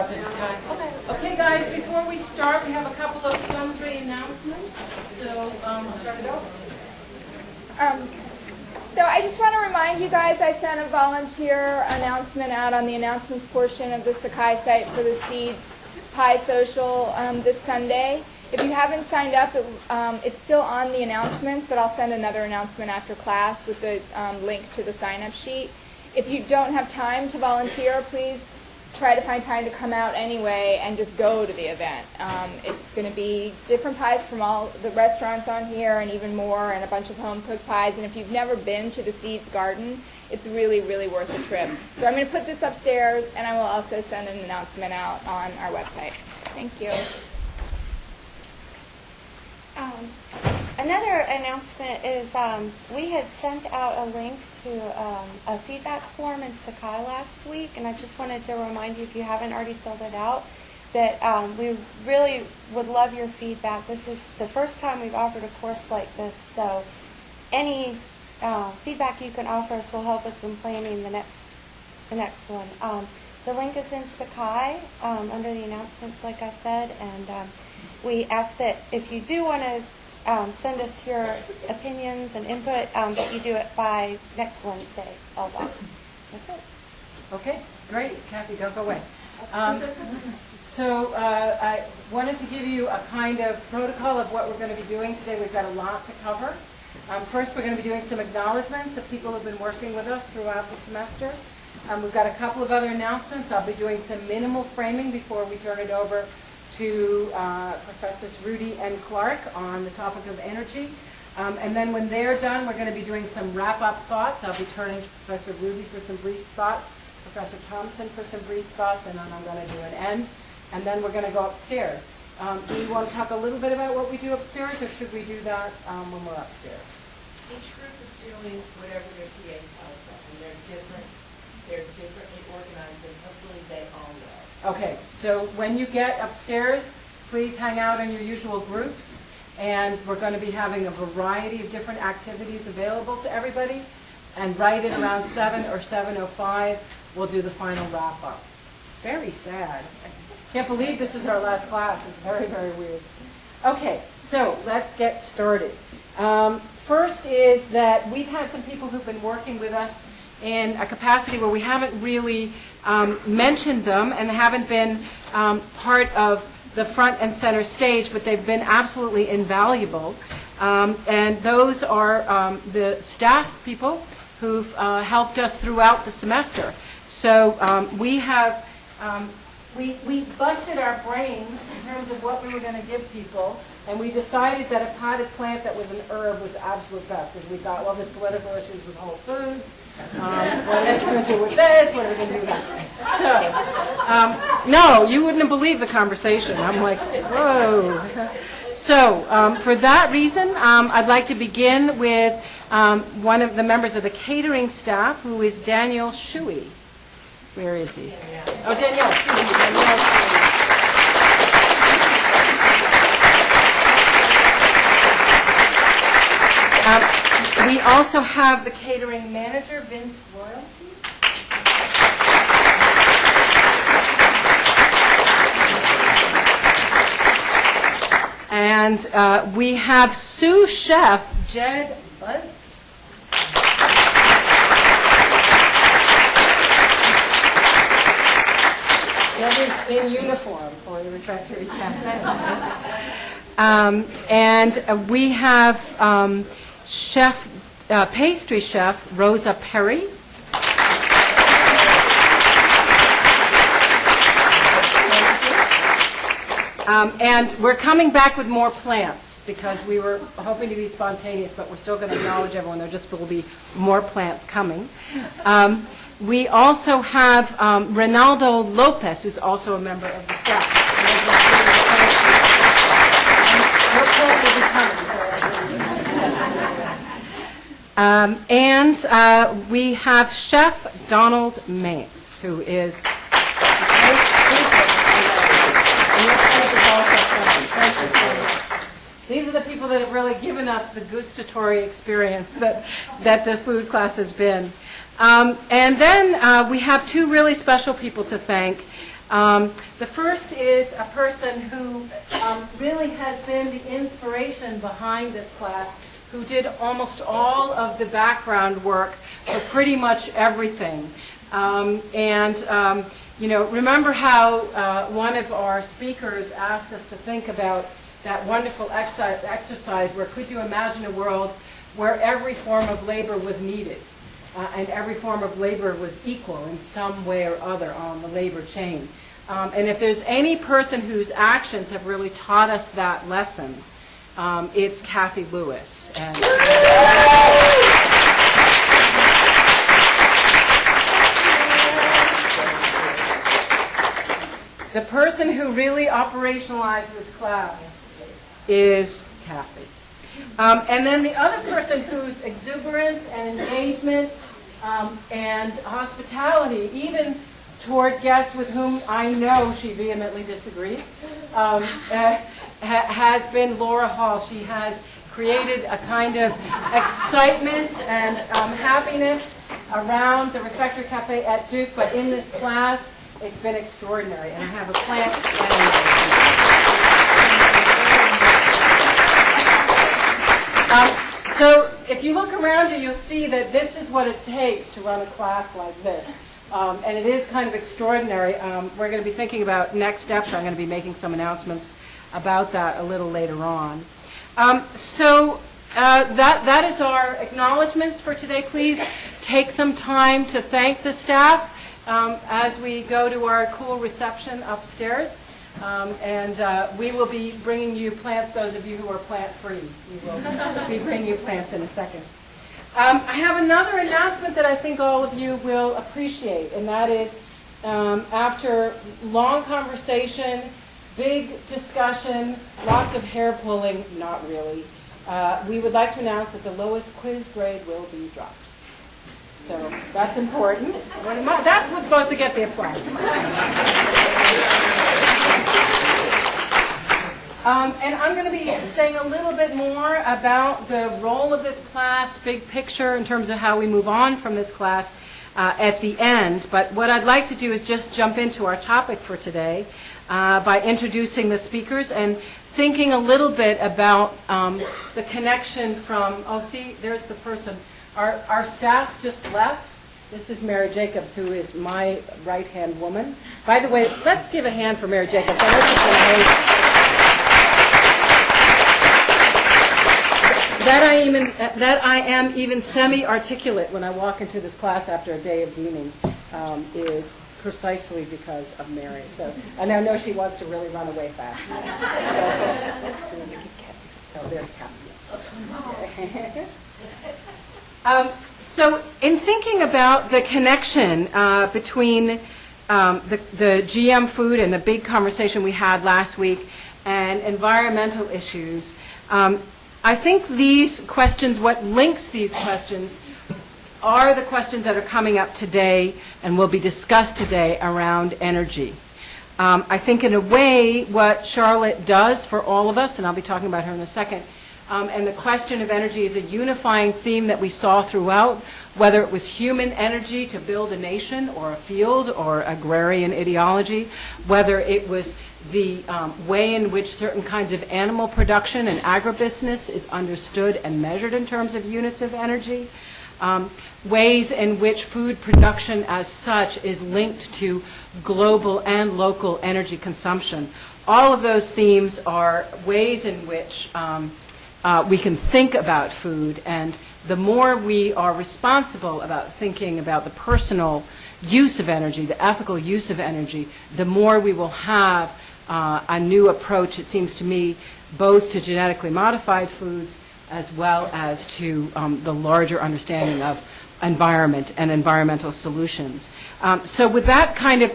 Okay, guys, before we start, we have a couple of sundry announcements. So, I'll turn it over. So I just want to remind you guys, I sent a volunteer announcement out on the announcements portion of the Sakai site for the Seeds Pie Social this Sunday. If you haven't signed up, it's still on the announcements, but I'll send another announcement after class with the link to the sign-up sheet. If you don't have time to volunteer, please try to find time to come out anyway and just go to the event. It's going to be different pies from all the restaurants on here and even more, and a bunch of home-cooked pies. And if you've never been to the Seeds Garden, it's really, really worth the trip. So I'm going to put this upstairs, and I will also send an announcement out on our website. Thank you. Another announcement is we had sent out a link to a feedback form in Sakai last week, and I just wanted to remind you, if you haven't already filled it out, that we really would love your feedback. This is the first time we've offered a course like this, so any feedback you can offer us will help us in planning the next one. The link is in Sakai under the announcements, like I said, and we ask that if you do want to send us your opinions and input, that you do it by next Wednesday, LDOC. That's it. Okay, great. Kathy, don't go away. So I wanted to give you a kind of protocol of what we're going to be doing today. We've got a lot to cover. First, we're going to be doing some acknowledgments of people who have been working with us throughout the semester. We've got a couple of other announcements. I'll be doing some minimal framing before we turn it over to Professors Rudy and Clark on the topic of energy. And then when they're done, we're going to be doing some wrap-up thoughts. I'll be turning to Professor Rudy for some brief thoughts, Professor Thompson for some brief thoughts, and then I'm going to do an end. And then we're going to go upstairs. Do you want to talk a little bit about what we do upstairs, or should we do that when we're upstairs? Each group is doing whatever their TA tells them, and they're differently organized, and hopefully they all know. Okay, so when you get upstairs, please hang out in your usual groups, and we're going to be having a variety of different activities available to everybody, and right at around 7 or 7:05, we'll do the final wrap-up. Very sad. Can't believe this is our last class. It's very, very weird. Okay, so let's get started. First is that we've had some people who've been working with us in a capacity where we haven't really mentioned them and haven't been part of the front and center stage, but they've been absolutely invaluable. And those are the staff people who've helped us throughout the semester. So we have, we busted our brains in terms of what we were going to give people, and we decided that a potted plant that was an herb was the absolute best, because we thought, well, there's political issues with Whole Foods. What are we going to do with this? What are we going to do with that? So, no, you wouldn't have believed the conversation. I'm like, whoa. So, for that reason, I'd like to begin with one of the members of the catering staff, who is Daniel Shuey. Where is he? Oh, Danielle. We also have the catering manager, Vince Royalty. And we have sous chef, Jed Buzz. Jed is in uniform for the Refectory Cafe. And we have pastry chef Rosa Perry. And we're coming back with more plants because we were hoping to be spontaneous, but we're still going to acknowledge everyone. There just will be more plants coming. We also have Ronaldo Lopez, who's also a member of the staff. Her plant will be coming. And we have Chef Donald Mantz, who is these are the people that have really given us the gustatory experience that the food class has been. And then we have two really special people to thank. The first is a person who really has been the inspiration behind this class, who did almost all of the background work for pretty much everything. Remember how one of our speakers asked us to think about that wonderful exercise where could you imagine a world where every form of labor was needed and every form of labor was equal in some way or other on the labor chain. And if there's any person whose actions have really taught us that lesson, it's Cathy Lewis. And the person who really operationalized this class is Cathy. And then the other person whose exuberance and engagement and hospitality, even toward guests with whom I know she vehemently disagreed, has been Laura Hall. She has created a kind of excitement and happiness around the Refectory Cafe at Duke, but in this class, it's been extraordinary. And I have a plant. So if you look around you, you'll see that this is what it takes to run a class like this. And it is kind of extraordinary. We're going to be thinking about next steps. I'm going to be making some announcements about that a little later on. That is our acknowledgments for today. Please take some time to thank the staff as we go to our cool reception upstairs. We will be bringing you plants, those of you who are plant-free. We will be bringing you plants in a second. I have another announcement that I think all of you will appreciate, and that is after long conversation, big discussion, lots of hair pulling, not really, we would like to announce that the lowest quiz grade will be dropped. So that's important. That's what's supposed to get the applause. And I'm going to be saying a little bit more about the role of this class, big picture, in terms of how we move on from this class at the end. But what I'd like to do is just jump into our topic for today by introducing the speakers and thinking a little bit about the connection from, there's the person. Our staff just left. This is Mary Jacobs, who is my right-hand woman. By the way, let's give a hand for Mary Jacobs. I know she's been amazing. That I am even semi-articulate when I walk into this class after a day of deaning is precisely because of Mary. So, and I know she wants to really run away fast. There's Kathy. So in thinking about the connection between the GM food and the big conversation we had last week and environmental issues, I think these questions, what links these questions, are the questions that are coming up today and will be discussed today around energy. I think in a way what Charlotte does for all of us, and I'll be talking about her in a second, and the question of energy is a unifying theme that we saw throughout, whether it was human energy to build a nation or a field or agrarian ideology, whether it was the way in which certain kinds of animal production and agribusiness is understood and measured in terms of units of energy, ways in which food production as such is linked to global and local energy consumption. All of those themes are ways in which we can think about food, and the more we are responsible about thinking about the personal use of energy, the ethical use of energy, the more we will have a new approach, it seems to me, both to genetically modified foods as well as to the larger understanding of environment and environmental solutions. So with that kind of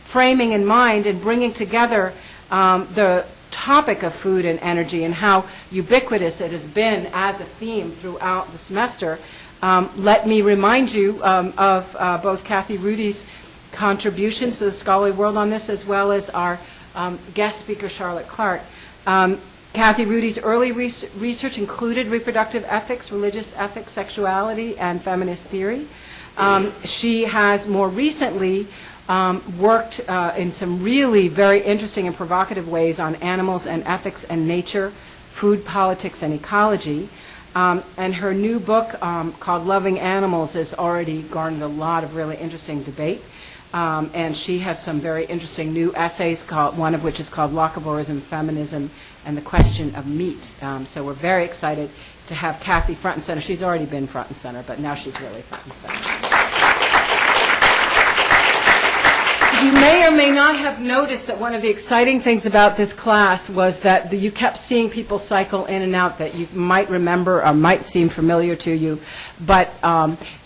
framing in mind and bringing together the topic of food and energy and how ubiquitous it has been as a theme throughout the semester, let me remind you of both Cathy Rudy's contributions to the scholarly world on this, as well as our guest speaker, Charlotte Clark. Cathy Rudy's early research included reproductive ethics, religious ethics, sexuality, and feminist theory. She has more recently worked in some really very interesting and provocative ways on animals and ethics and nature, food, politics, and ecology. And her new book called Loving Animals has already garnered a lot of really interesting debate. And she has some very interesting new essays, one of which is called Locavorism, Feminism, and the Question of Meat. So we're very excited to have Kathy front and center. She's already been front and center, but now she's really front and center. You may or may not have noticed that one of the exciting things about this class was that you kept seeing people cycle in and out that you might remember or might seem familiar to you, but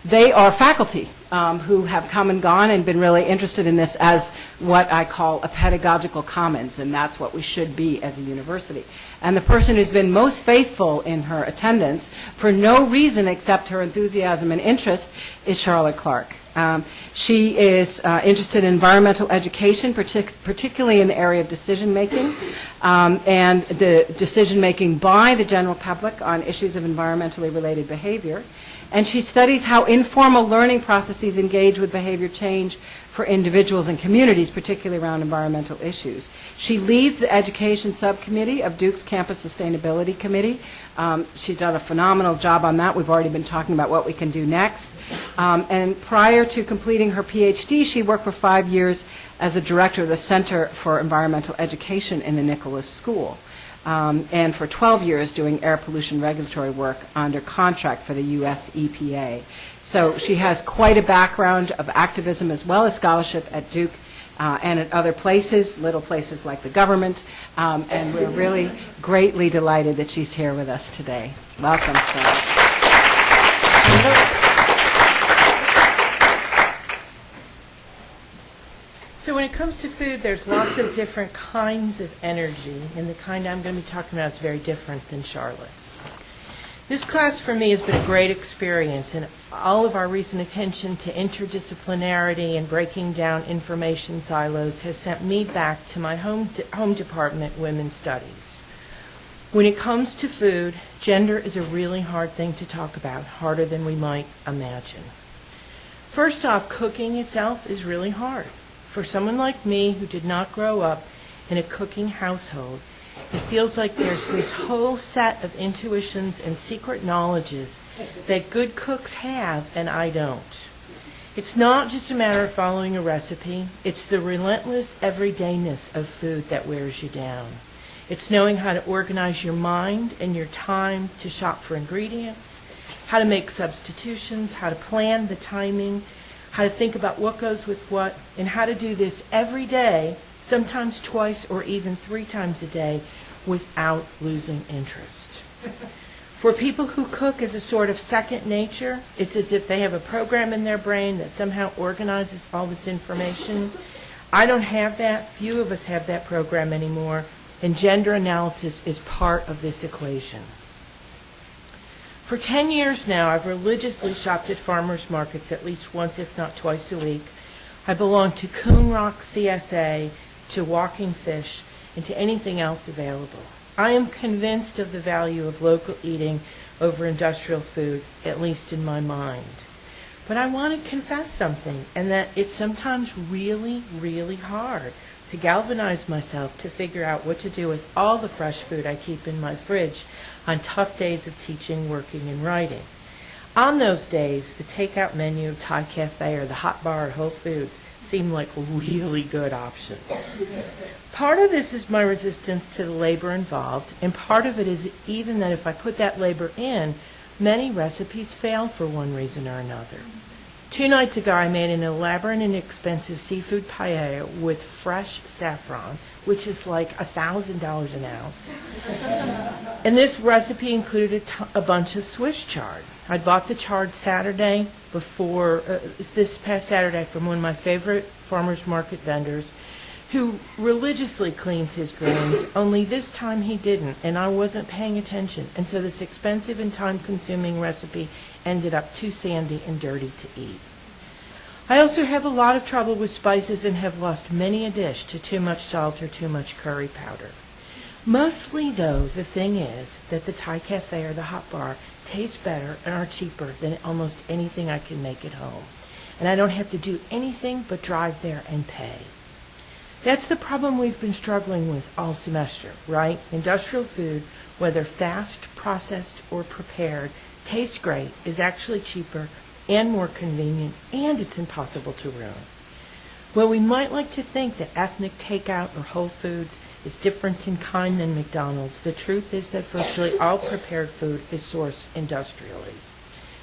they are faculty who have come and gone and been really interested in this as what I call a pedagogical commons, and that's what we should be as a university. And the person who's been most faithful in her attendance, for no reason except her enthusiasm and interest, is Charlotte Clark. She is interested in environmental education, particularly in the area of decision-making, and the decision-making by the general public on issues of environmentally related behavior. And she studies how informal learning processes engage with behavior change for individuals and communities, particularly around environmental issues. She leads the education subcommittee of Duke's Campus Sustainability Committee. She's done a phenomenal job on that. We've already been talking about what we can do next. And prior to completing her PhD, she worked for 5 years as a director of the Center for Environmental Education in the Nicholas School. And for 12 years doing air pollution regulatory work under contract for the U.S. EPA. So she has quite a background of activism as well as scholarship at Duke and at other places, little places like the government, and we're really greatly delighted that she's here with us today. Welcome, Charlotte. So when it comes to food, there's lots of different kinds of energy, and the kind I'm going to be talking about is very different than Charlotte's. This class for me has been a great experience, and all of our recent attention to interdisciplinarity and breaking down information silos has sent me back to my home department, Women's Studies. When it comes to food, gender is a really hard thing to talk about, harder than we might imagine. First off, cooking itself is really hard. For someone like me who did not grow up in a cooking household, it feels like there's this whole set of intuitions and secret knowledges that good cooks have and I don't. It's not just a matter of following a recipe. It's the relentless everydayness of food that wears you down. It's knowing how to organize your mind and your time to shop for ingredients, how to make substitutions, how to plan the timing, how to think about what goes with what, and how to do this every day, sometimes twice or even 3 times a day, without losing interest. For people who cook as a sort of second nature, it's as if they have a program in their brain that somehow organizes all this information. I don't have that. Few of us have that program anymore, and gender analysis is part of this equation. For 10 years now, I've religiously shopped at farmers markets at least once, if not twice a week. I belong to Coon Rock CSA, to Walking Fish, and to anything else available. I am convinced of the value of local eating over industrial food, at least in my mind. But I want to confess something, and that it's sometimes really, really hard to galvanize myself to figure out what to do with all the fresh food I keep in my fridge on tough days of teaching, working, and writing. On those days, the takeout menu of Thai Cafe or the hot bar at Whole Foods seem like really good options. Part of this is my resistance to the labor involved, and part of it is even that if I put that labor in, many recipes fail for one reason or another. 2 nights ago, I made an elaborate and expensive seafood paella with fresh saffron, which is like $1,000 an ounce. And this recipe included a bunch of Swiss chard. I bought the chard Saturday this past Saturday from one of my favorite farmers market vendors who religiously cleans his grains, only this time he didn't, and I wasn't paying attention. And so this expensive and time-consuming recipe ended up too sandy and dirty to eat. I also have a lot of trouble with spices and have lost many a dish to too much salt or too much curry powder. Mostly, though, the thing is that the Thai Cafe or the hot bar taste better and are cheaper than almost anything I can make at home. and I don't have to do anything but drive there and pay. That's the problem we've been struggling with all semester, right? Industrial food, whether fast, processed, or prepared, tastes great, is actually cheaper and more convenient, and it's impossible to ruin. Well, we might like to think that ethnic takeout or Whole Foods is different in kind than McDonald's. The truth is that virtually all prepared food is sourced industrially.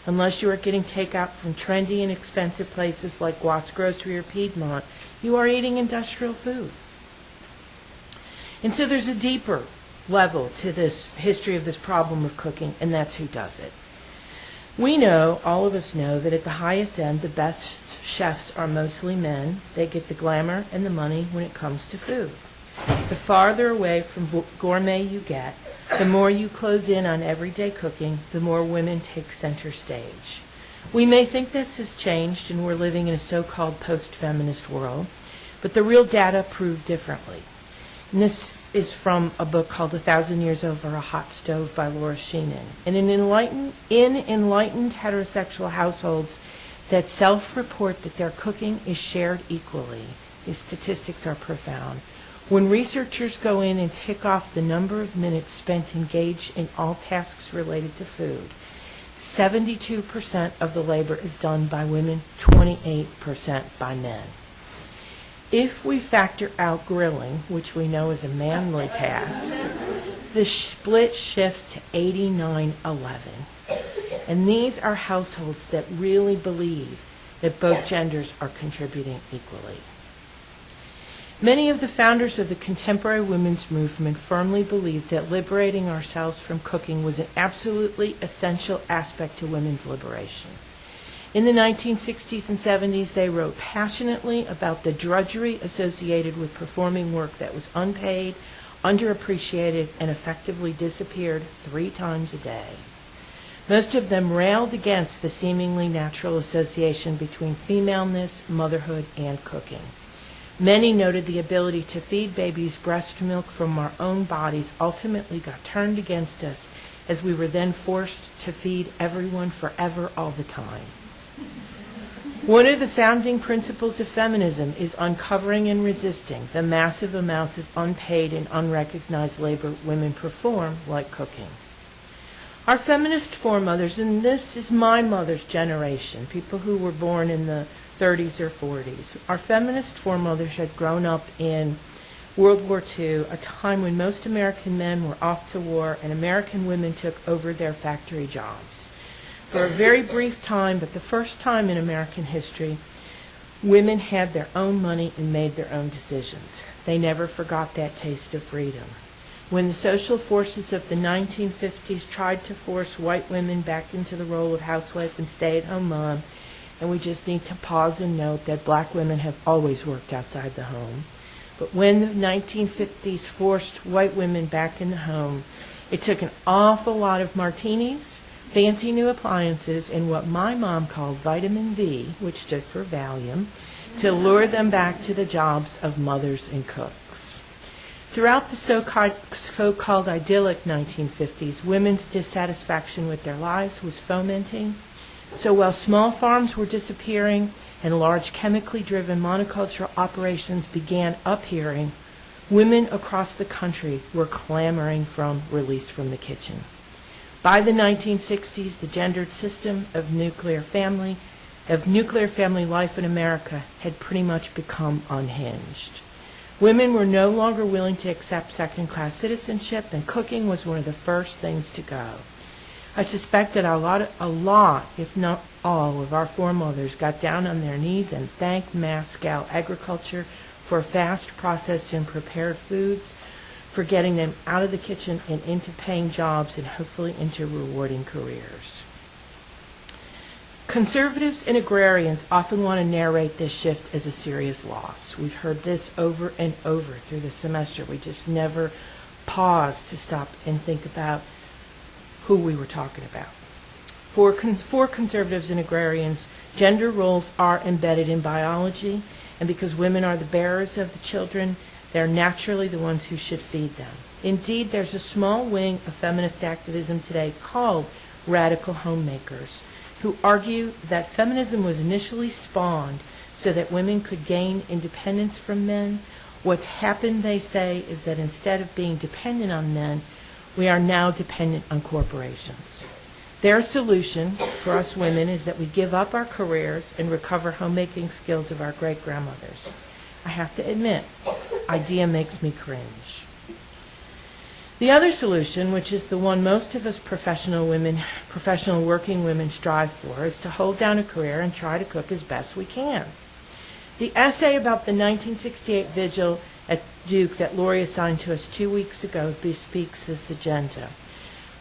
Unless you are getting takeout from trendy and expensive places like Watts Grocery or Piedmont, you are eating industrial food. And so there's a deeper level to this history of this problem of cooking, and that's who does it. We know, all of us know, that at the highest end, the best chefs are mostly men. They get the glamour and the money when it comes to food. The farther away from gourmet you get, the more you close in on everyday cooking, the more women take center stage. We may think this has changed and we're living in a so-called post-feminist world, but the real data prove differently. And this is from a book called 1,000 Years Over a Hot Stove by Laura Sheenan. And in enlightened heterosexual households that self-report that their cooking is shared equally, these statistics are profound. When researchers go in and tick off the number of minutes spent engaged in all tasks related to food, 72% of the labor is done by women, 28% by men. If we factor out grilling, which we know is a manly task, the split shifts to 89-11. And these are households that really believe that both genders are contributing equally. Many of the founders of the contemporary women's movement firmly believed that liberating ourselves from cooking was an absolutely essential aspect to women's liberation. In the 1960s and 70s, they wrote passionately about the drudgery associated with performing work that was unpaid, underappreciated, and effectively disappeared 3 times a day. Most of them railed against the seemingly natural association between femaleness, motherhood, and cooking. Many noted the ability to feed babies breast milk from our own bodies ultimately got turned against us as we were then forced to feed everyone forever all the time. One of the founding principles of feminism is uncovering and resisting the massive amounts of unpaid and unrecognized labor women perform, like cooking. Our feminist foremothers, and this is my mother's generation, people who were born in the 30s or 40s, our feminist foremothers had grown up in World War II, a time when most American men were off to war and American women took over their factory jobs. For a very brief time, but the first time in American history, women had their own money and made their own decisions. They never forgot that taste of freedom. When the social forces of the 1950s tried to force white women back into the role of housewife and stay-at-home mom, and we just need to pause and note that black women have always worked outside the home. But when the 1950s forced white women back in the home, it took an awful lot of martinis, fancy new appliances, and what my mom called vitamin V, which stood for Valium, to lure them back to the jobs of mothers and cooks. Throughout the so-called idyllic 1950s, women's dissatisfaction with their lives was fomenting. So while small farms were disappearing and large chemically driven monoculture operations began appearing, women across the country were clamoring for release from the kitchen. By the 1960s, the gendered system of nuclear family life in America had pretty much become unhinged. Women were no longer willing to accept second-class citizenship, and cooking was one of the first things to go. I suspect that a lot, if not all, of our foremothers got down on their knees and thanked mass-scale agriculture for fast, processed, and prepared foods, for getting them out of the kitchen and into paying jobs and hopefully into rewarding careers. Conservatives and agrarians often want to narrate this shift as a serious loss. We've heard this over and over through the semester. We just never pause to stop and think about who we were talking about. For conservatives and agrarians, gender roles are embedded in biology, and because women are the bearers of the children, they're naturally the ones who should feed them. Indeed, there's a small wing of feminist activism today called radical homemakers, who argue that feminism was initially spawned so that women could gain independence from men. What's happened, they say, is that instead of being dependent on men, we are now dependent on corporations. Their solution for us women is that we give up our careers and recover homemaking skills of our great-grandmothers. I have to admit, idea makes me cringe. The other solution, which is the one most of us professional working women strive for, is to hold down a career and try to cook as best we can. The essay about the 1968 vigil at Duke that Lori assigned to us 2 weeks ago bespeaks this agenda.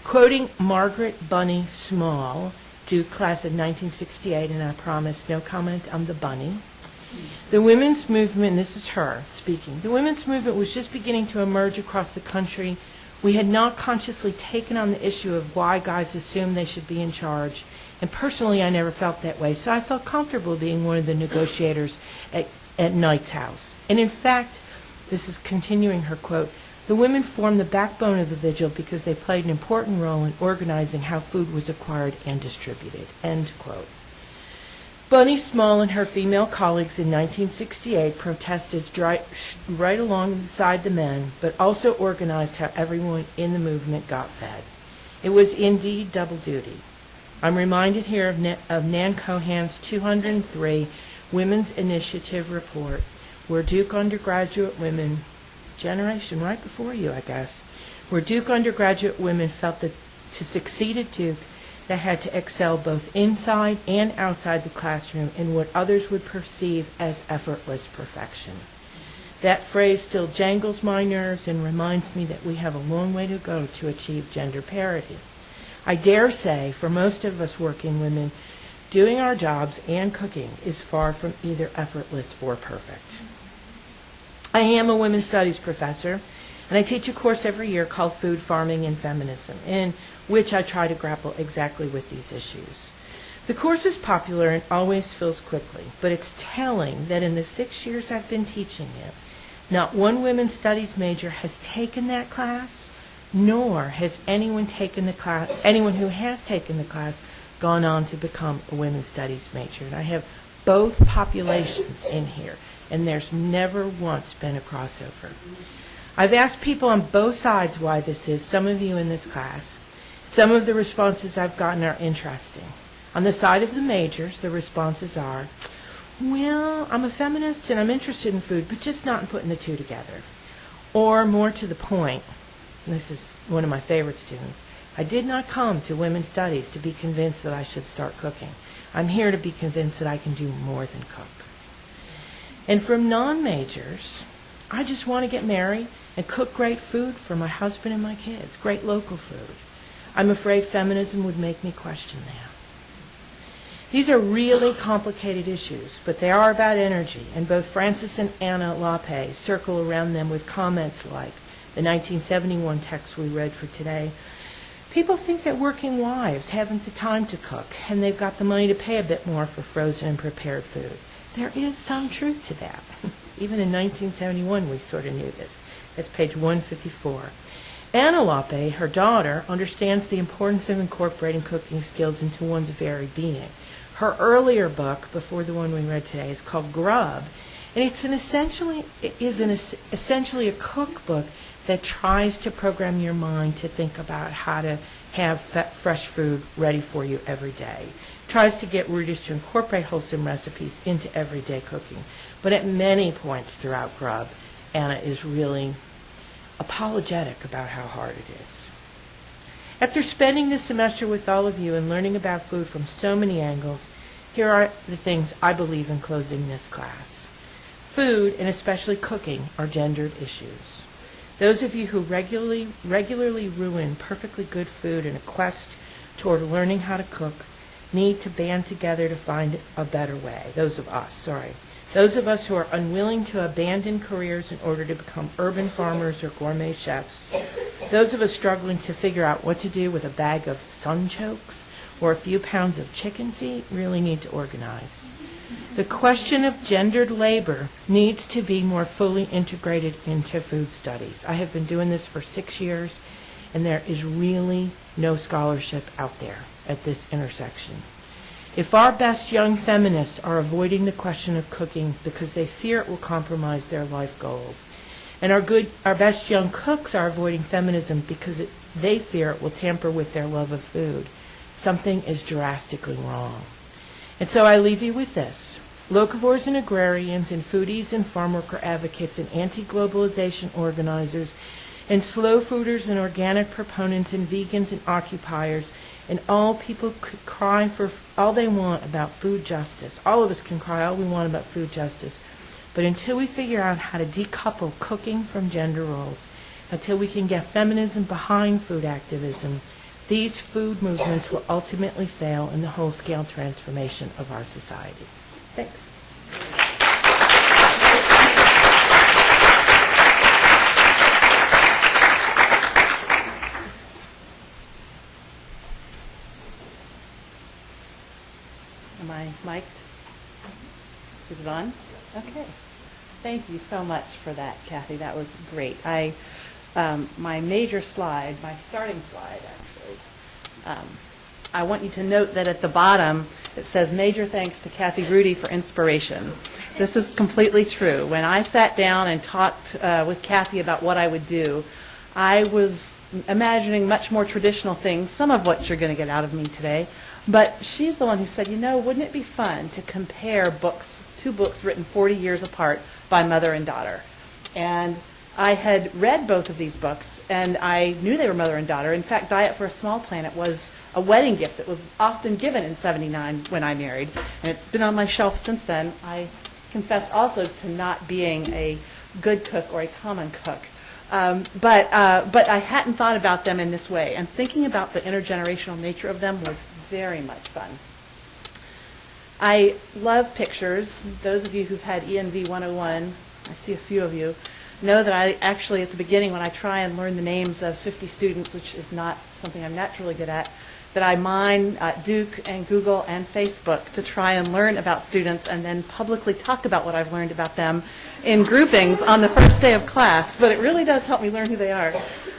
Quoting Margaret Bunny Small, Duke class of 1968, and I promise no comment on the bunny, the women's movement, and this is her speaking, the women's movement was just beginning to emerge across the country. We had not consciously taken on the issue of why guys assume they should be in charge, and personally I never felt that way, so I felt comfortable being one of the negotiators at Knight's house. And in fact, this is continuing her quote, the women formed the backbone of the vigil because they played an important role in organizing how food was acquired and distributed, end quote. Bunny Small and her female colleagues in 1968 protested right alongside the men, but also organized how everyone in the movement got fed. It was indeed double duty. I'm reminded here of Nan Cohan's 203 Women's Initiative report, where Duke undergraduate women, generation right before you, I guess, where Duke undergraduate women felt that to succeed at Duke, they had to excel both inside and outside the classroom in what others would perceive as effortless perfection. That phrase still jangles my nerves and reminds me that we have a long way to go to achieve gender parity. I dare say, for most of us working women, doing our jobs and cooking is far from either effortless or perfect. I am a women's studies professor, and I teach a course every year called Food, Farming, and Feminism, in which I try to grapple exactly with these issues. The course is popular and always fills quickly, but it's telling that in the 6 years I've been teaching it, not one women's studies major has taken that class, nor has anyone who has taken the class gone on to become a women's studies major. And I have both populations in here, and there's never once been a crossover. I've asked people on both sides why this is, some of you in this class. Some of the responses I've gotten are interesting. On the side of the majors, the responses are, well, I'm a feminist and I'm interested in food, but just not in putting the two together. Or more to the point, and this is one of my favorite students, I did not come to women's studies to be convinced that I should start cooking. I'm here to be convinced that I can do more than cook. And from non-majors, I just want to get married and cook great food for my husband and my kids, great local food. I'm afraid feminism would make me question that. These are really complicated issues, but they are about energy, and both Frances and Anna Lape circle around them with comments like the 1971 text we read for today. People think that working wives haven't the time to cook, and they've got the money to pay a bit more for frozen and prepared food. There is some truth to that. Even in 1971, we sort of knew this. That's page 154. Anna Lape, her daughter, understands the importance of incorporating cooking skills into one's very being. Her earlier book, before the one we read today, is called Grub, and it is essentially a cookbook that tries to program your mind to think about how to have fresh food ready for you every day. Tries to get readers to incorporate wholesome recipes into everyday cooking. But at many points throughout Grub, Anna is really apologetic about how hard it is. After spending this semester with all of you and learning about food from so many angles, here are the things I believe in closing this class. Food, and especially cooking, are gendered issues. Those of you who regularly ruin perfectly good food in a quest toward learning how to cook need to band together to find a better way. Those of us who are unwilling to abandon careers in order to become urban farmers or gourmet chefs. Those of us struggling to figure out what to do with a bag of sunchokes or a few pounds of chicken feet really need to organize. The question of gendered labor needs to be more fully integrated into food studies. I have been doing this for 6 years, and there is really no scholarship out there at this intersection. If our best young feminists are avoiding the question of cooking because they fear it will compromise their life goals, and our best young cooks are avoiding feminism because they fear it will tamper with their love of food, something is drastically wrong. And so I leave you with this. Locavores and agrarians and foodies and farm worker advocates and anti-globalization organizers and slow fooders and organic proponents and vegans and occupiers and all people could cry for all they want about food justice. All of us can cry all we want about food justice. But until we figure out how to decouple cooking from gender roles, until we can get feminism behind food activism, these food movements will ultimately fail in the whole-scale transformation of our society. Thanks. Am I mic'd? Is it on? Okay. Thank you so much for that, Kathy. That was great. My major slide, my starting slide, actually, I want you to note that at the bottom it says, "Major thanks to Kathy Rudy for inspiration." This is completely true. When I sat down and talked with Kathy about what I would do, I was imagining much more traditional things, some of what you're going to get out of me today. But she's the one who said, wouldn't it be fun to compare books, two books written 40 years apart by mother and daughter? And I had read both of these books, and I knew they were mother and daughter. In fact, Diet for a Small Planet was a wedding gift that was often given in '79 when I married, and it's been on my shelf since then. I confess also to not being a good cook or a common cook. But I hadn't thought about them in this way, and thinking about the intergenerational nature of them was very much fun. I love pictures. Those of you who've had ENV 101, I see a few of you, know that I actually, at the beginning, when I try and learn the names of 50 students, which is not something I'm naturally good at, that I mine Duke and Google and Facebook to try and learn about students and then publicly talk about what I've learned about them in groupings on the first day of class. But it really does help me learn who they are.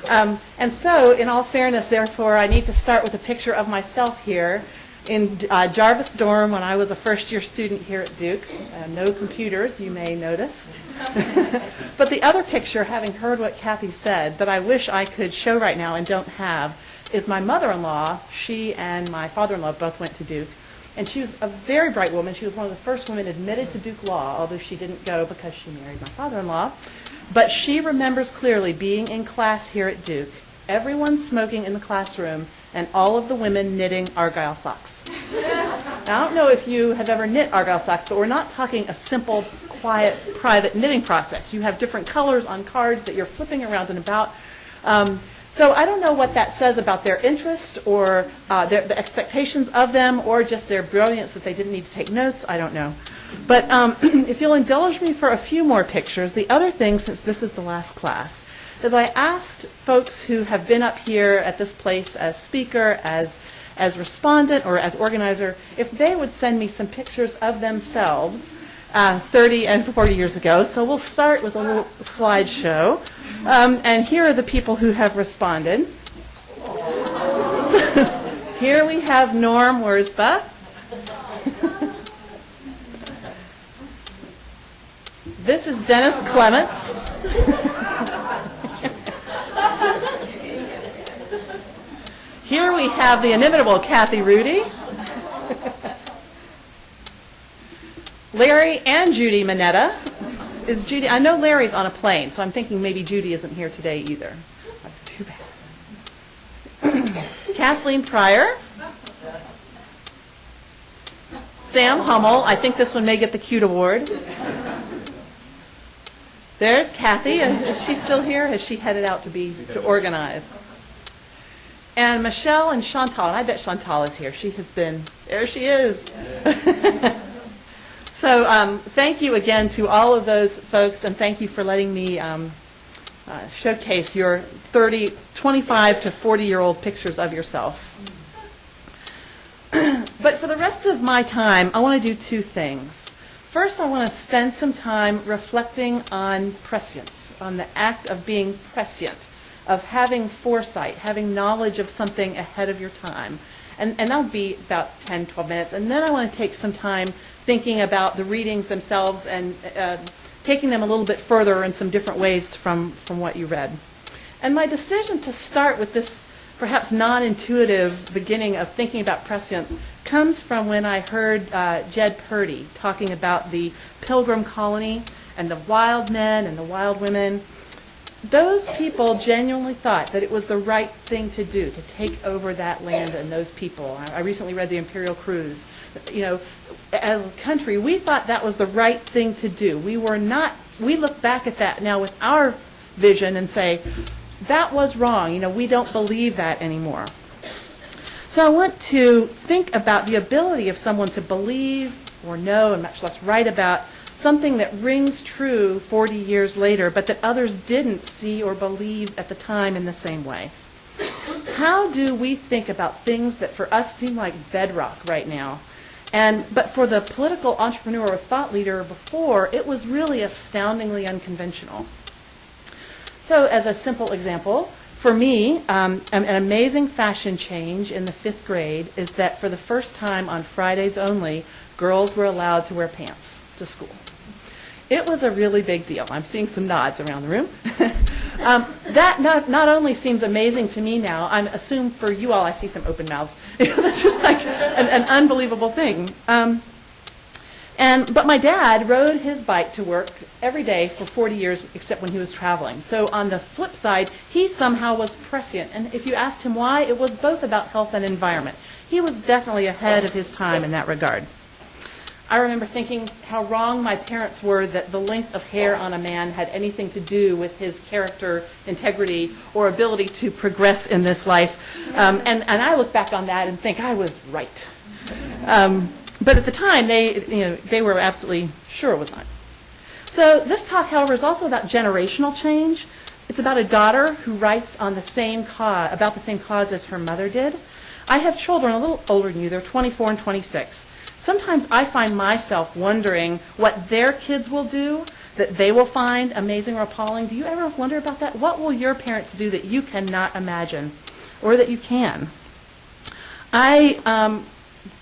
And so, in all fairness, therefore, I need to start with a picture of myself here in Jarvis Dorm when I was a first-year student here at Duke. No computers, you may notice. But the other picture, having heard what Kathy said, that I wish I could show right now and don't have, is my mother-in-law. She and my father-in-law both went to Duke. And she was a very bright woman. She was one of the first women admitted to Duke Law, although she didn't go because she married my father-in-law. But she remembers clearly being in class here at Duke, everyone smoking in the classroom, and all of the women knitting Argyle socks. Now, I don't know if you have ever knit Argyle socks, but we're not talking a simple, quiet, private knitting process. You have different colors on cards that you're flipping around and about. So I don't know what that says about their interest or the expectations of them or just their brilliance that they didn't need to take notes. I don't know. But if you'll indulge me for a few more pictures, the other thing, since this is the last class, is I asked folks who have been up here at this place as speaker, as respondent, or as organizer, if they would send me some pictures of themselves 30 and 40 years ago. So we'll start with a little slideshow. And here are the people who have responded. So, here we have Norm Wurzba. This is Dennis Clements. Here we have the inimitable Kathy Rudy. Larry and Judy Minetta. Is Judy? I know Larry's on a plane, so I'm thinking maybe Judy isn't here today either. That's too bad. Kathleen Pryor. Sam Hummel. I think this one may get the Cute Award. There's Kathy. Is she still here? Has she headed out to organize? And Michelle and Chantal. And I bet Chantal is here. She has been. There she is. So thank you again to all of those folks, and thank you for letting me showcase your 25 to 40-year-old pictures of yourself. But for the rest of my time, I want to do two things. First, I want to spend some time reflecting on prescience, on the act of being prescient, of having foresight, having knowledge of something ahead of your time. And that'll be about 10, 12 minutes. And then I want to take some time thinking about the readings themselves and taking them a little bit further in some different ways from what you read. And my decision to start with this perhaps non-intuitive beginning of thinking about prescience comes from when I heard Jed Purdy talking about the Pilgrim colony and the wild men and the wild women. Those people genuinely thought that it was the right thing to do, to take over that land and those people. I recently read The Imperial Cruise. You know, as a country, we thought that was the right thing to do. We look back at that now with our vision and say, that was wrong. You know, we don't believe that anymore. So I want to think about the ability of someone to believe or know, and much less write about, something that rings true 40 years later, but that others didn't see or believe at the time in the same way. How do we think about things that for us seem like bedrock right now? But for the political entrepreneur or thought leader before, it was really astoundingly unconventional. So as a simple example, for me, an amazing fashion change in the 5th grade is that for the first time on Fridays only, girls were allowed to wear pants to school. It was a really big deal. I'm seeing some nods around the room. That not only seems amazing to me now, I assume for you all I see some open mouths. That's just like an unbelievable thing. But my dad rode his bike to work every day for 40 years, except when he was traveling. So on the flip side, he somehow was prescient. And if you asked him why, it was both about health and environment. He was definitely ahead of his time in that regard. I remember thinking how wrong my parents were that the length of hair on a man had anything to do with his character, integrity, or ability to progress in this life. And I look back on that and think I was right. But at the time, they were absolutely sure it was not. So this talk, however, is also about generational change. It's about a daughter who writes on the same about the same cause as her mother did. I have children a little older than you. They're 24 and 26. Sometimes I find myself wondering what their kids will do that they will find amazing or appalling. Do you ever wonder about that? What will your parents do that you cannot imagine or that you can? I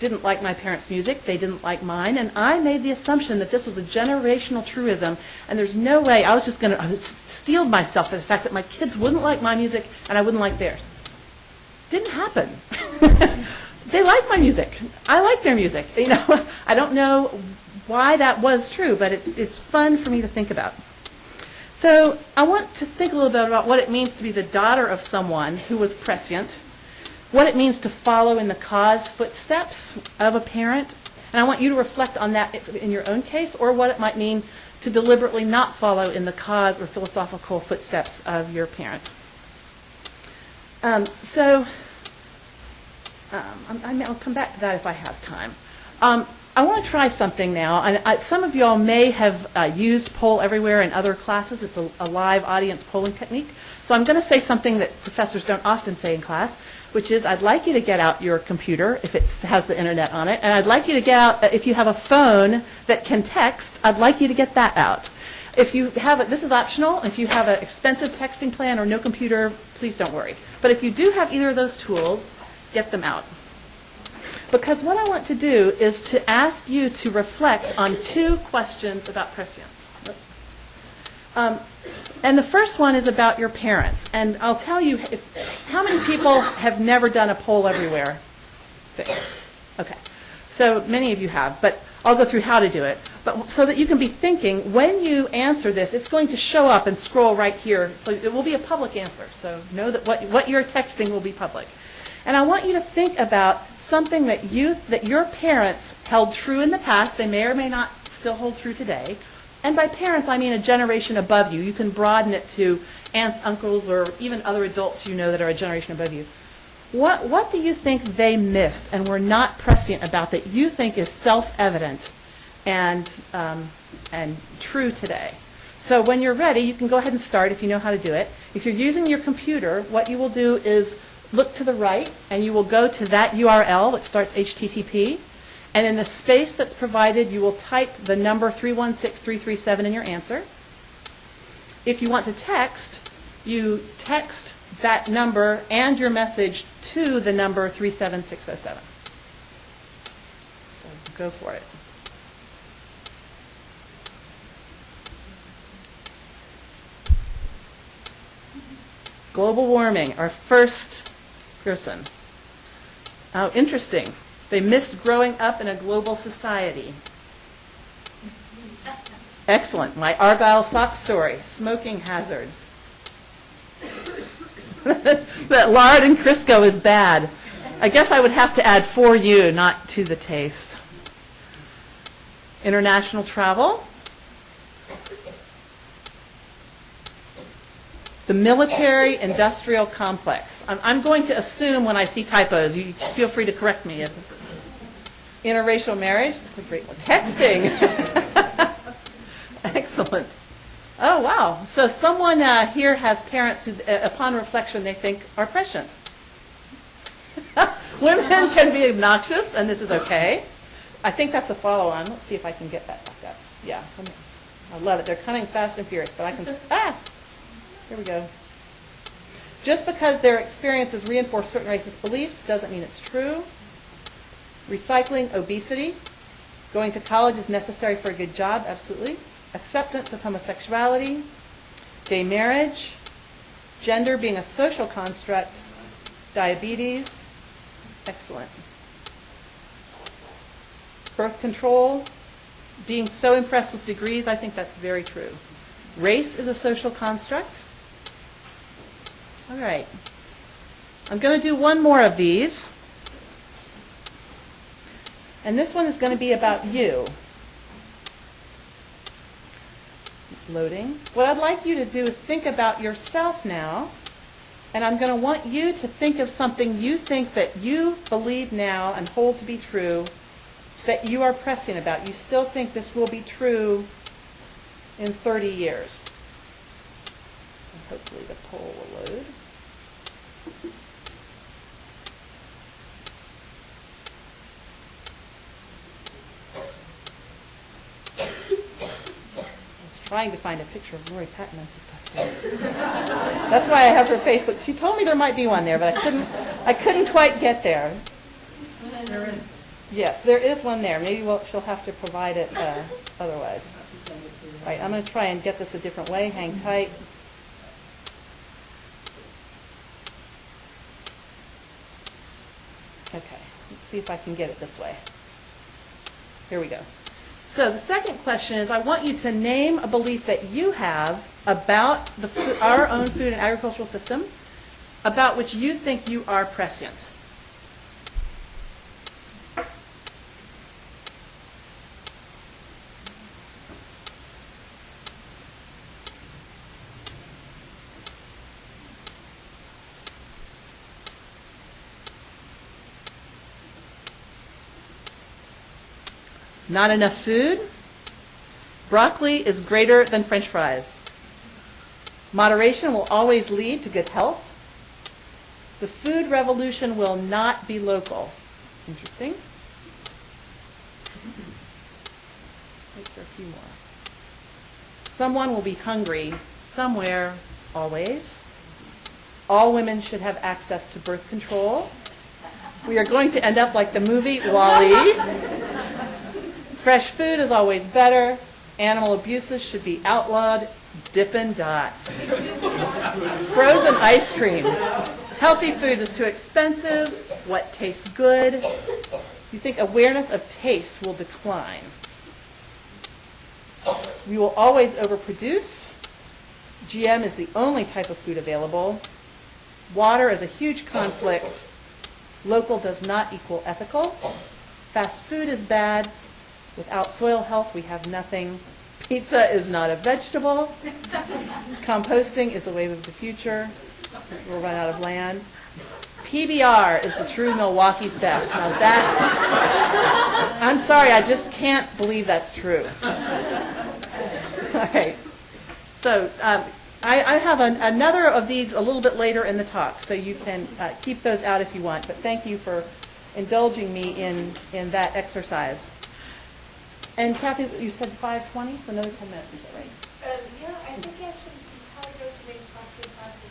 didn't like my parents' music. They didn't like mine. And I made the assumption that this was a generational truism. And there's no way I was steeled myself for the fact that my kids wouldn't like my music and I wouldn't like theirs. Didn't happen. They like my music. I like their music. You know, I don't know why that was true, but it's fun for me to think about. So I want to think a little bit about what it means to be the daughter of someone who was prescient, what it means to follow in the cause footsteps of a parent, and I want you to reflect on that in your own case, or what it might mean to deliberately not follow in the cause or philosophical footsteps of your parent. I'll come back to that if I have time. I want to try something now. And some of you all may have used Poll Everywhere in other classes. It's a live audience polling technique. So I'm going to say something that professors don't often say in class, which is I'd like you to get out your computer if it has the internet on it. And I'd like you to get out, if you have a phone that can text, I'd like you to get that out. If you have this is optional. If you have an expensive texting plan or no computer, please don't worry. But if you do have either of those tools, get them out. Because what I want to do is to ask you to reflect on 2 questions about prescience. And the first one is about your parents. And I'll tell you, how many people have never done a Poll Everywhere thing? Okay. So many of you have, but I'll go through how to do it. But so that you can be thinking, when you answer this, it's going to show up and scroll right here. So it will be a public answer. So know that what you're texting will be public. And I want you to think about something that your parents held true in the past. They may or may not still hold true today. And by parents, I mean a generation above you. You can broaden it to aunts, uncles, or even other adults you know that are a generation above you. What do you think they missed and were not prescient about that you think is self-evident and true today? So when you're ready, you can go ahead and start if you know how to do it. If you're using your computer, what you will do is look to the right, and you will go to that URL, which starts HTTP, and in the space that's provided, you will type the number 316337 in your answer. If you want to text, you text that number and your message to the number 37607. So go for it. Global warming, our first person. Oh, interesting. They missed growing up in a global society. Excellent. My Argyle sock story, smoking hazards. That lard and Crisco is bad. I guess I would have to add for you, not to the taste. International travel. The military-industrial complex. I'm going to assume when I see typos, you feel free to correct me. Interracial marriage, that's a great one. Texting. Excellent. Oh, wow. So someone here has parents who, upon reflection, they think are prescient. Women can be obnoxious, and this is okay. I think that's a follow-on. Let's see if I can get that back up. Yeah. I love it. They're coming fast and furious, but I can... Here we go. Just because their experiences reinforce certain racist beliefs doesn't mean it's true. Recycling, obesity. Going to college is necessary for a good job, absolutely. Acceptance of homosexuality. Gay marriage. Gender being a social construct. Diabetes. Excellent. Birth control. Being so impressed with degrees, I think that's very true. Race is a social construct. All right. I'm going to do one more of these. And this one is going to be about you. It's loading. What I'd like you to do is think about yourself now. And I'm going to want you to think of something you think that you believe now and hold to be true that you are prescient about. You still think this will be true in 30 years. And hopefully the poll will load. Trying to find a picture of Lori Patton unsuccessfully. That's why I have her Facebook. She told me there might be one there, but I couldn't quite get there. There is. Yes, there is one there. Maybe she'll have to provide it otherwise. All right, I'm going to try and get this a different way. Hang tight. Okay, let's see if I can get it this way. Here we go. So the second question is, I want you to name a belief that you have about our own food and agricultural system, about which you think you are prescient. Not enough food. Broccoli is greater than French fries. Moderation will always lead to good health. The food revolution will not be local. Interesting. Wait for a few more. Someone will be hungry somewhere, always. All women should have access to birth control. We are going to end up like the movie WALL-E. Fresh food is always better. Animal abuses should be outlawed. Dippin' Dots. Frozen ice cream. Healthy food is too expensive. What tastes good? You think awareness of taste will decline. We will always overproduce. GM is the only type of food available. Water is a huge conflict. Local does not equal ethical. Fast food is bad. Without soil health, we have nothing. Pizza is not a vegetable. Composting is the wave of the future. We'll run out of land. PBR is the true Milwaukee's best. Now that, I'm sorry, I just can't believe that's true. All right. So I have another of these a little bit later in the talk, so you can keep those out if you want. But thank you for indulging me in that exercise. And Kathy, you said 5:20, so another 10 minutes, is that right? Yeah, I think actually you probably go to maybe 5:45.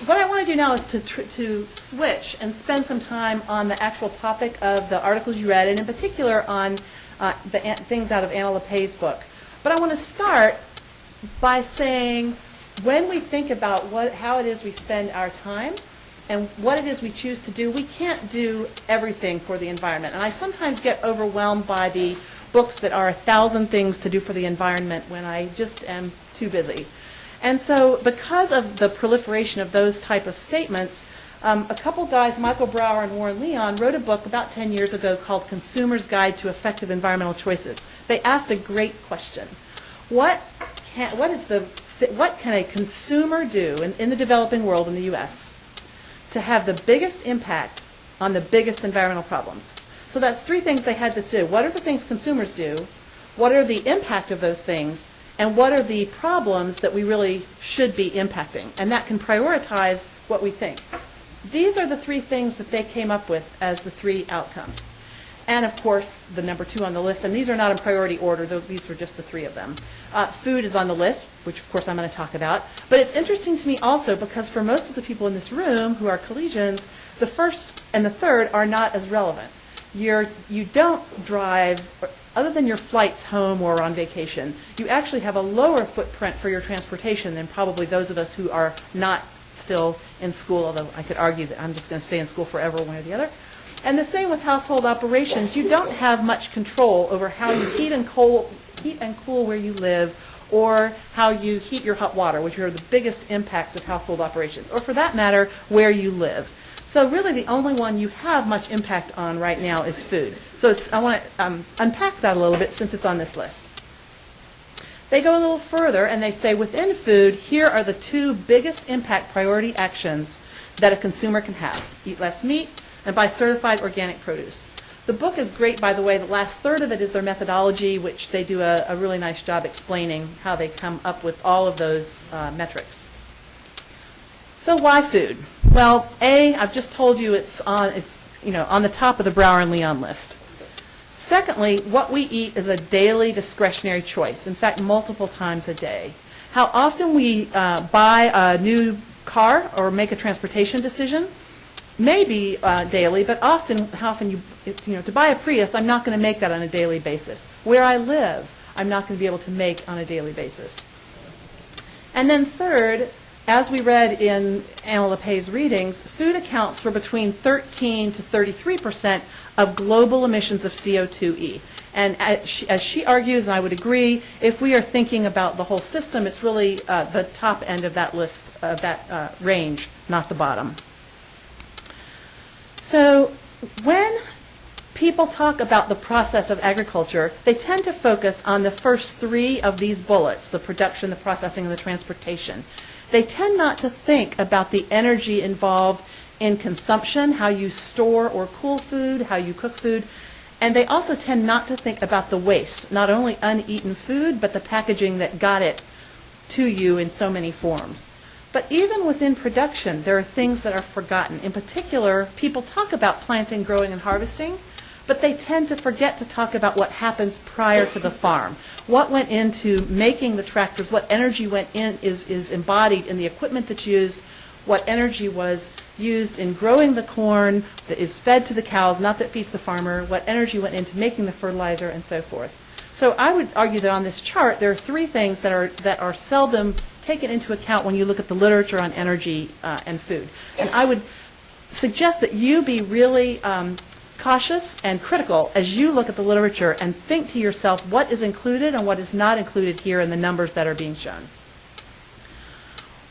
What I want to do now is to switch and spend some time on the actual topic of the articles you read, and in particular on things out of Anna LaPay's book. But I want to start by saying when we think about how it is we spend our time and what it is we choose to do, we can't do everything for the environment. And I sometimes get overwhelmed by the books that are 1,000 things to do for the environment when I just am too busy. And so because of the proliferation of those type of statements, a couple guys, Michael Brower and Warren Leon, wrote a book about 10 years ago called Consumer's Guide to Effective Environmental Choices. They asked a great question. What can a consumer do in the developing world in the U.S. to have the biggest impact on the biggest environmental problems? So that's three things they had to do. What are the things consumers do? What are the impact of those things? And what are the problems that we really should be impacting? And that can prioritize what we think. These are the three things that they came up with as the three outcomes. And of course, the number 2 on the list, and these are not in priority order, though these were just the 3 of them. Food is on the list, which of course I'm going to talk about. But it's interesting to me also because for most of the people in this room who are collegians, the first and the third are not as relevant. You don't drive, other than your flights home or on vacation, you actually have a lower footprint for your transportation than probably those of us who are not still in school, although I could argue that I'm just going to stay in school forever, one or the other. And the same with household operations. You don't have much control over how you heat and cool where you live, or how you heat your hot water, which are the biggest impacts of household operations, or for that matter, where you live. So really the only one you have much impact on right now is food. So I want to unpack that a little bit since it's on this list. They go a little further and they say within food, here are the 2 biggest impact priority actions that a consumer can have. Eat less meat and buy certified organic produce. The book is great, by the way. The last third of it is their methodology, which they do a really nice job explaining how they come up with all of those metrics. So why food? Well, I've just told you it's on the top of the Brower and Leon list. Secondly, what we eat is a daily discretionary choice. In fact, multiple times a day. How often we buy a new car or make a transportation decision, maybe daily, but often how often to buy a Prius, I'm not going to make that on a daily basis. Where I live, I'm not going to be able to make on a daily basis. And then third, as we read in Anna LaPay's readings, food accounts for between 13 to 33% of global emissions of CO2e. And as she argues, and I would agree, if we are thinking about the whole system, it's really the top end of that list, of that range, not the bottom. So when people talk about the process of agriculture, they tend to focus on the first 3 of these bullets, the production, the processing, and the transportation. They tend not to think about the energy involved in consumption, how you store or cool food, how you cook food, and they also tend not to think about the waste, not only uneaten food, but the packaging that got it to you in so many forms. But even within production, there are things that are forgotten. In particular, people talk about planting, growing, and harvesting, but they tend to forget to talk about what happens prior to the farm. What went into making the tractors, what energy went in is embodied in the equipment that's used, what energy was used in growing the corn that is fed to the cows, not that feeds the farmer, what energy went into making the fertilizer, and so forth. So I would argue that on this chart, there are 3 things that are seldom taken into account when you look at the literature on energy and food. And I would suggest that you be really cautious and critical as you look at the literature and think to yourself what is included and what is not included here in the numbers that are being shown.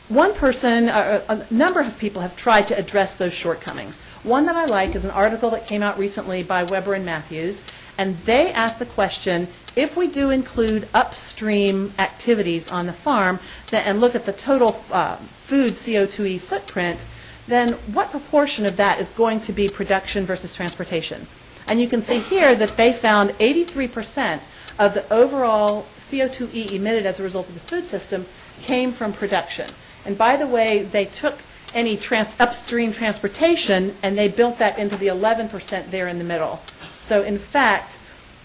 One person, a number of people have tried to address those shortcomings. One that I like is an article that came out recently by Weber and Matthews, and they asked the question, if we do include upstream activities on the farm and look at the total food CO2e footprint, then what proportion of that is going to be production versus transportation? And you can see here that they found 83% of the overall CO2e emitted as a result of the food system came from production. And by the way, they took any upstream transportation and they built that into the 11% there in the middle. So in fact,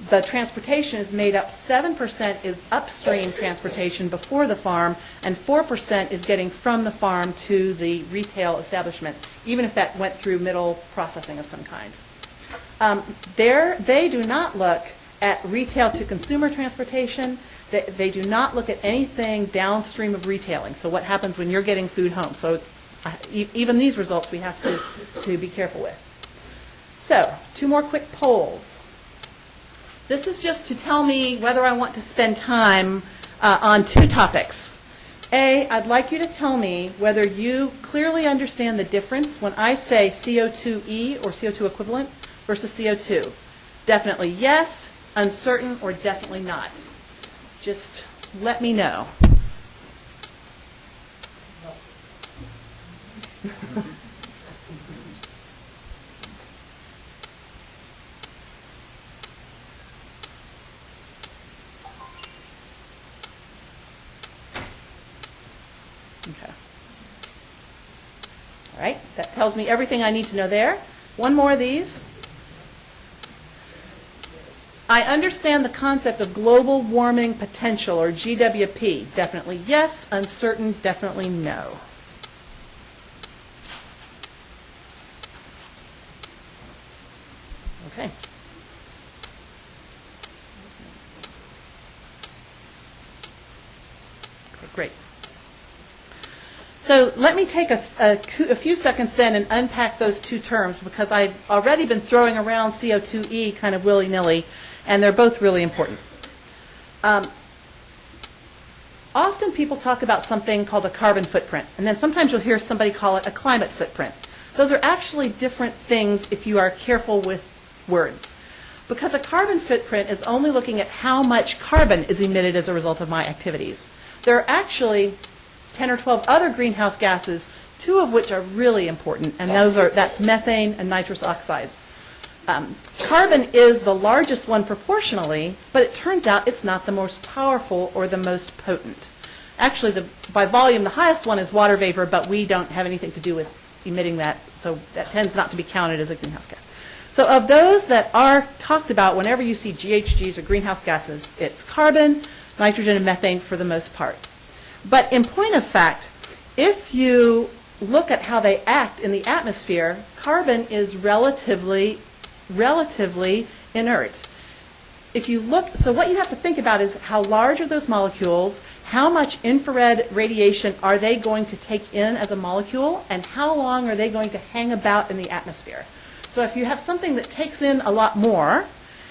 the transportation is made up, 7% is upstream transportation before the farm, and 4% is getting from the farm to the retail establishment, even if that went through middle processing of some kind. They do not look at retail to consumer transportation. They do not look at anything downstream of retailing. So what happens when you're getting food home? So even these results we have to be careful with. So 2 more quick polls. This is just to tell me whether I want to spend time on 2 topics. A, I'd like you to tell me whether you clearly understand the difference when I say CO2e or CO2 equivalent versus CO2. Definitely yes, uncertain, or definitely not. Just let me know. Okay. All right, that tells me everything I need to know there. One more of these. I understand the concept of global warming potential, or GWP. Definitely yes, uncertain, definitely no. Okay. Okay, great. So let me take a few seconds then and unpack those 2 terms, because I've already been throwing around CO2e kind of willy-nilly, and they're both really important. Often people talk about something called a carbon footprint, and then sometimes you'll hear somebody call it a climate footprint. Those are actually different things if you are careful with words. Because a carbon footprint is only looking at how much carbon is emitted as a result of my activities. There are actually 10 or 12 other greenhouse gases, 2 of which are really important, and that's methane and nitrous oxides. Carbon is the largest one proportionally, but it turns out it's not the most powerful or the most potent. Actually, by volume, the highest one is water vapor, but we don't have anything to do with emitting that, so that tends not to be counted as a greenhouse gas. So of those that are talked about whenever you see GHGs or greenhouse gases, it's carbon, nitrogen, and methane for the most part. But in point of fact, if you look at how they act in the atmosphere, carbon is relatively inert. If you look, so what you have to think about is how large are those molecules, how much infrared radiation are they going to take in as a molecule, and how long are they going to hang about in the atmosphere. So if you have something that takes in a lot more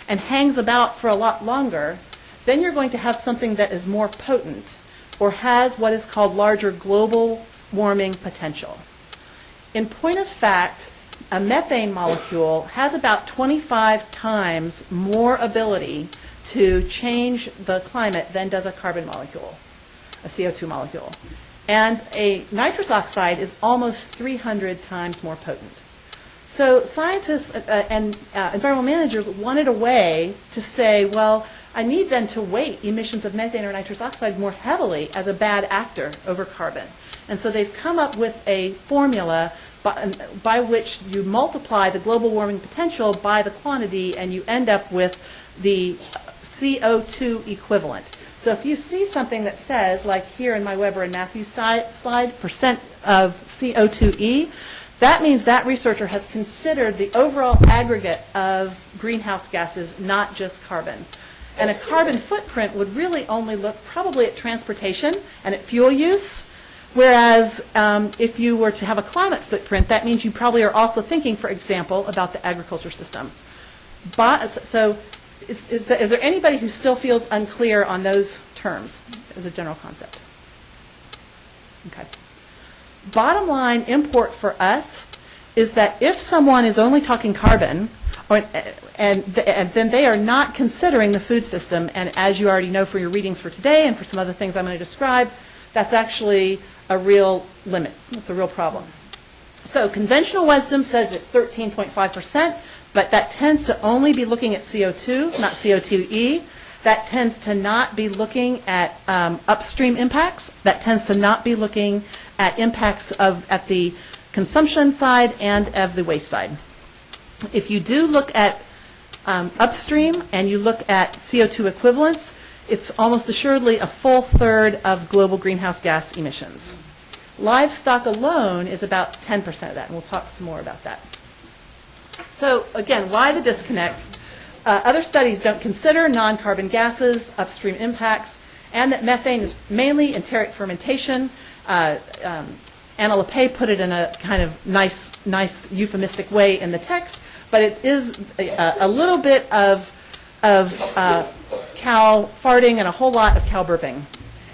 and hangs about for a lot longer, then you're going to have something that is more potent or has what is called larger global warming potential. In point of fact, a methane molecule has about 25 times more ability to change the climate than does a carbon molecule, a CO2 molecule. And a nitrous oxide is almost 300 times more potent. So scientists and environmental managers wanted a way to say, well, I need then to weight emissions of methane or nitrous oxide more heavily as a bad actor over carbon. And so they've come up with a formula by which you multiply the global warming potential by the quantity, and you end up with the CO2 equivalent. So if you see something that says, like here in my Weber and Matthews slide, percent of CO2e, that means that researcher has considered the overall aggregate of greenhouse gases, not just carbon. And a carbon footprint would really only look probably at transportation and at fuel use, whereas if you were to have a climate footprint, that means you probably are also thinking, for example, about the agriculture system. So is there anybody who still feels unclear on those terms as a general concept? Okay. Bottom line import for us is that if someone is only talking carbon, and then they are not considering the food system, and as you already know for your readings for today and for some other things I'm going to describe, that's actually a real limit. It's a real problem. So conventional wisdom says it's 13.5%, but that tends to only be looking at CO2, not CO2e. That tends to not be looking at upstream impacts. That tends to not be looking at impacts at the consumption side and of the waste side. If you do look at upstream and you look at CO2 equivalents, it's almost assuredly a full third of global greenhouse gas emissions. Livestock alone is about 10% of that, and we'll talk some more about that. So again, why the disconnect? Other studies don't consider non-carbon gases, upstream impacts, and that methane is mainly enteric fermentation. Anna Lepay put it in a kind of nice euphemistic way in the text, but it is a little bit of cow farting and a whole lot of cow burping.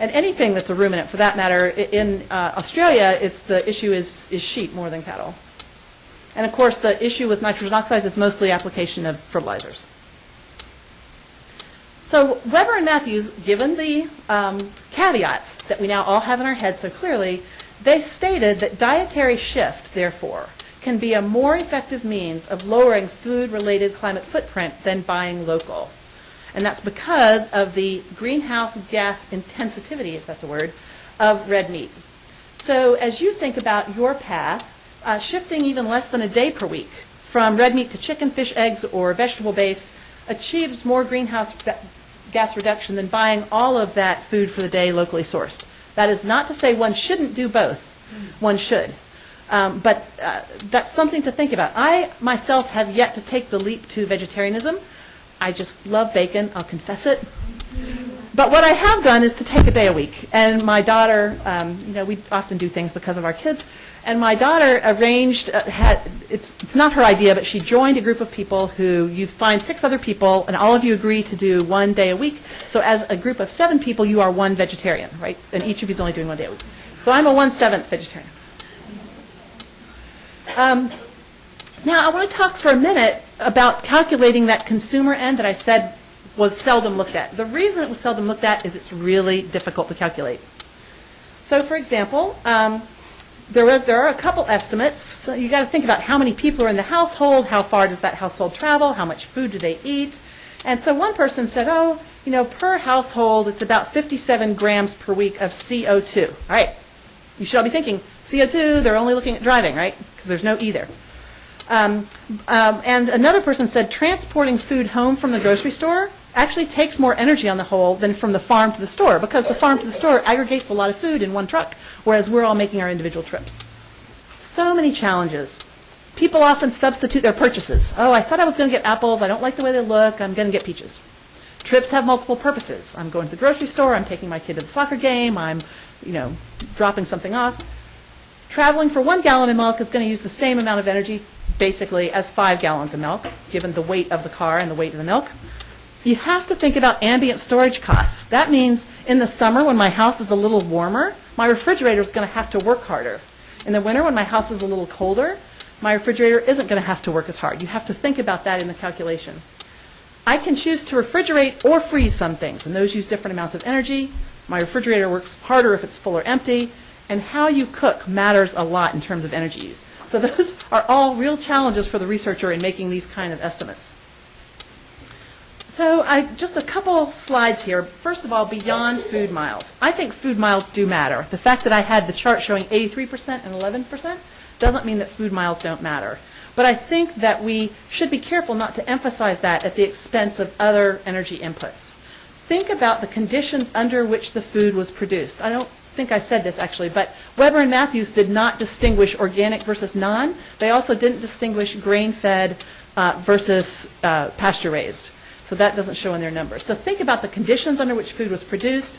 And anything that's a ruminant, for that matter, in Australia, the issue is sheep more than cattle. And of course, the issue with nitrogen oxides is mostly application of fertilizers. So Weber and Matthews, given the caveats that we now all have in our heads so clearly, they stated that dietary shift, therefore, can be a more effective means of lowering food-related climate footprint than buying local. And that's because of the greenhouse gas intensivity, if that's a word, of red meat. So as you think about your path, shifting even less than a day per week from red meat to chicken, fish, eggs, or vegetable-based achieves more greenhouse gas reduction than buying all of that food for the day locally sourced. That is not to say one shouldn't do both. One should. But that's something to think about. I myself have yet to take the leap to vegetarianism. I just love bacon, I'll confess it. But what I have done is to take a day a week. And my daughter, we often do things because of our kids, and my daughter arranged, it's not her idea, but she joined a group of people who you find 6 other people, and all of you agree to do 1 day a week. So as a group of 7 people, you are one vegetarian, right? And each of you is only doing 1 day a week. So I'm a 1/7 vegetarian. Now, I want to talk for a minute about calculating that consumer end that I said was seldom looked at. The reason it was seldom looked at is it's really difficult to calculate. So, for example, there are a couple estimates. So you got to think about how many people are in the household, how far does that household travel, how much food do they eat. And so one person said, per household, it's about 57 grams per week of CO2. All right. You should all be thinking, CO2, they're only looking at driving, right? Because there's no E there. And another person said transporting food home from the grocery store actually takes more energy on the whole than from the farm to the store, because the farm to the store aggregates a lot of food in one truck, whereas we're all making our individual trips. So many challenges. People often substitute their purchases. Oh, I said I was going to get apples. I don't like the way they look. I'm going to get peaches. Trips have multiple purposes. I'm going to the grocery store. I'm taking my kid to the soccer game. I'm, dropping something off. Traveling for 1 gallon of milk is going to use the same amount of energy, basically, as 5 gallons of milk, given the weight of the car and the weight of the milk. You have to think about ambient storage costs. That means in the summer, when my house is a little warmer, my refrigerator is going to have to work harder. In the winter, when my house is a little colder, my refrigerator isn't going to have to work as hard. You have to think about that in the calculation. I can choose to refrigerate or freeze some things, and those use different amounts of energy. My refrigerator works harder if it's full or empty, and how you cook matters a lot in terms of energy use. So those are all real challenges for the researcher in making these kind of estimates. So just a couple slides here. First of all, beyond food miles. I think food miles do matter. The fact that I had the chart showing 83% and 11% doesn't mean that food miles don't matter. But I think that we should be careful not to emphasize that at the expense of other energy inputs. Think about the conditions under which the food was produced. I don't think I said this actually, but Weber and Matthews did not distinguish organic versus non. They also didn't distinguish grain-fed versus pasture-raised. So that doesn't show in their numbers. So think about the conditions under which food was produced.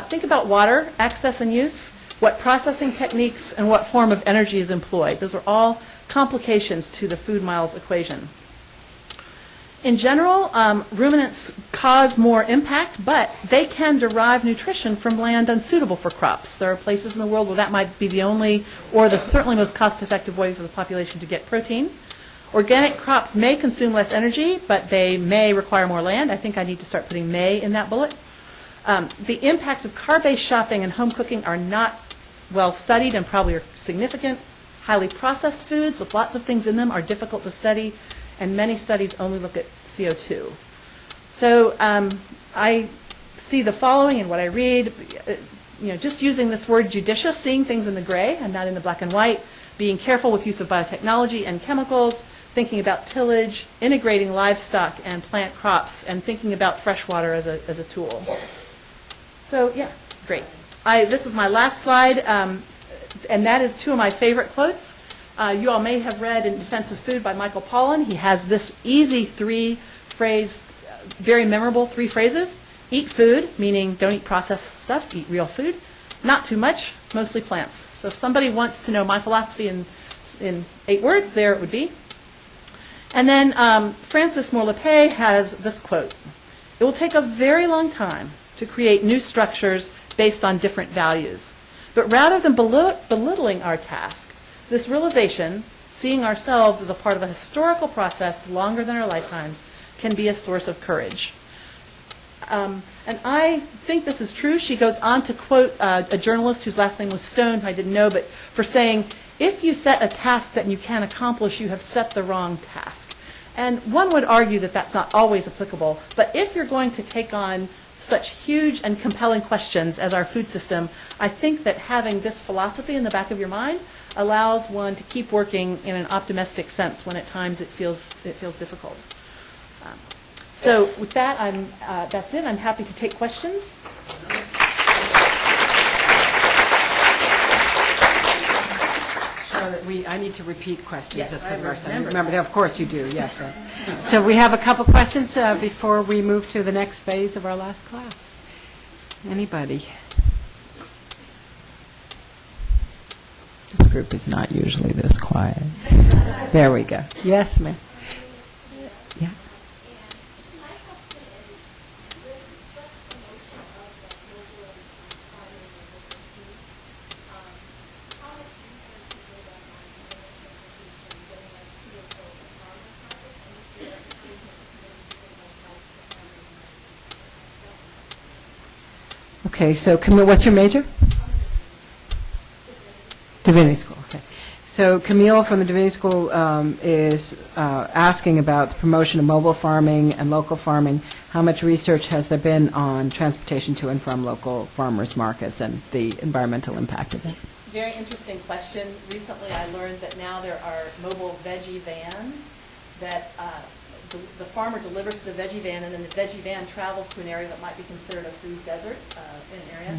Think about water, access and use, what processing techniques and what form of energy is employed. Those are all complications to the food miles equation. In general, ruminants cause more impact, but they can derive nutrition from land unsuitable for crops. There are places in the world where that might be the only or the certainly most cost-effective way for the population to get protein. Organic crops may consume less energy, but they may require more land. I think I need to start putting may in that bullet. The impacts of car-based shopping and home cooking are not well studied and probably are significant. Highly processed foods with lots of things in them are difficult to study, and many studies only look at CO2. So I see the following in what I read, just using this word judicious, seeing things in the gray and not in the black and white, being careful with use of biotechnology and chemicals, thinking about tillage, integrating livestock and plant crops, and thinking about freshwater as a tool. So, yeah, great. This is my last slide, and that is two of my favorite quotes. You all may have read In Defense of Food by Michael Pollan. He has this easy three-phrase, very memorable three phrases. Eat food, meaning don't eat processed stuff, eat real food. Not too much, mostly plants. So if somebody wants to know my philosophy in 8 words, there it would be. And then Francis Morlepay has this quote. It will take a very long time to create new structures based on different values. But rather than belittling our task, this realization, seeing ourselves as a part of a historical process longer than our lifetimes, can be a source of courage. And I think this is true. She goes on to quote a journalist whose last name was Stone, who I didn't know, but for saying, if you set a task that you can't accomplish, you have set the wrong task. And one would argue that that's not always applicable, but if you're going to take on such huge and compelling questions as our food system, I think that having this philosophy in the back of your mind allows one to keep working in an optimistic sense when at times it feels difficult. So with that, that's it. I'm happy to take questions. Charlotte, I need to repeat questions. Yes, just I for the rest. remember Of course you do, yes. Right. So we have a couple questions before we move to the next phase of our last class. Anybody? This group is not usually this quiet. There we go. Yes, ma'am. Yeah. Okay, so Camille, what's your major? Divinity School, okay. So Camille from the Divinity School is asking about the promotion of mobile farming and local farming. How much research has there been on transportation to and from local farmers markets and the environmental impact of it? Very interesting question. Recently I learned that now there are mobile veggie vans that the farmer delivers to the veggie van, and then the veggie van travels to an area that might be considered a food desert in an area.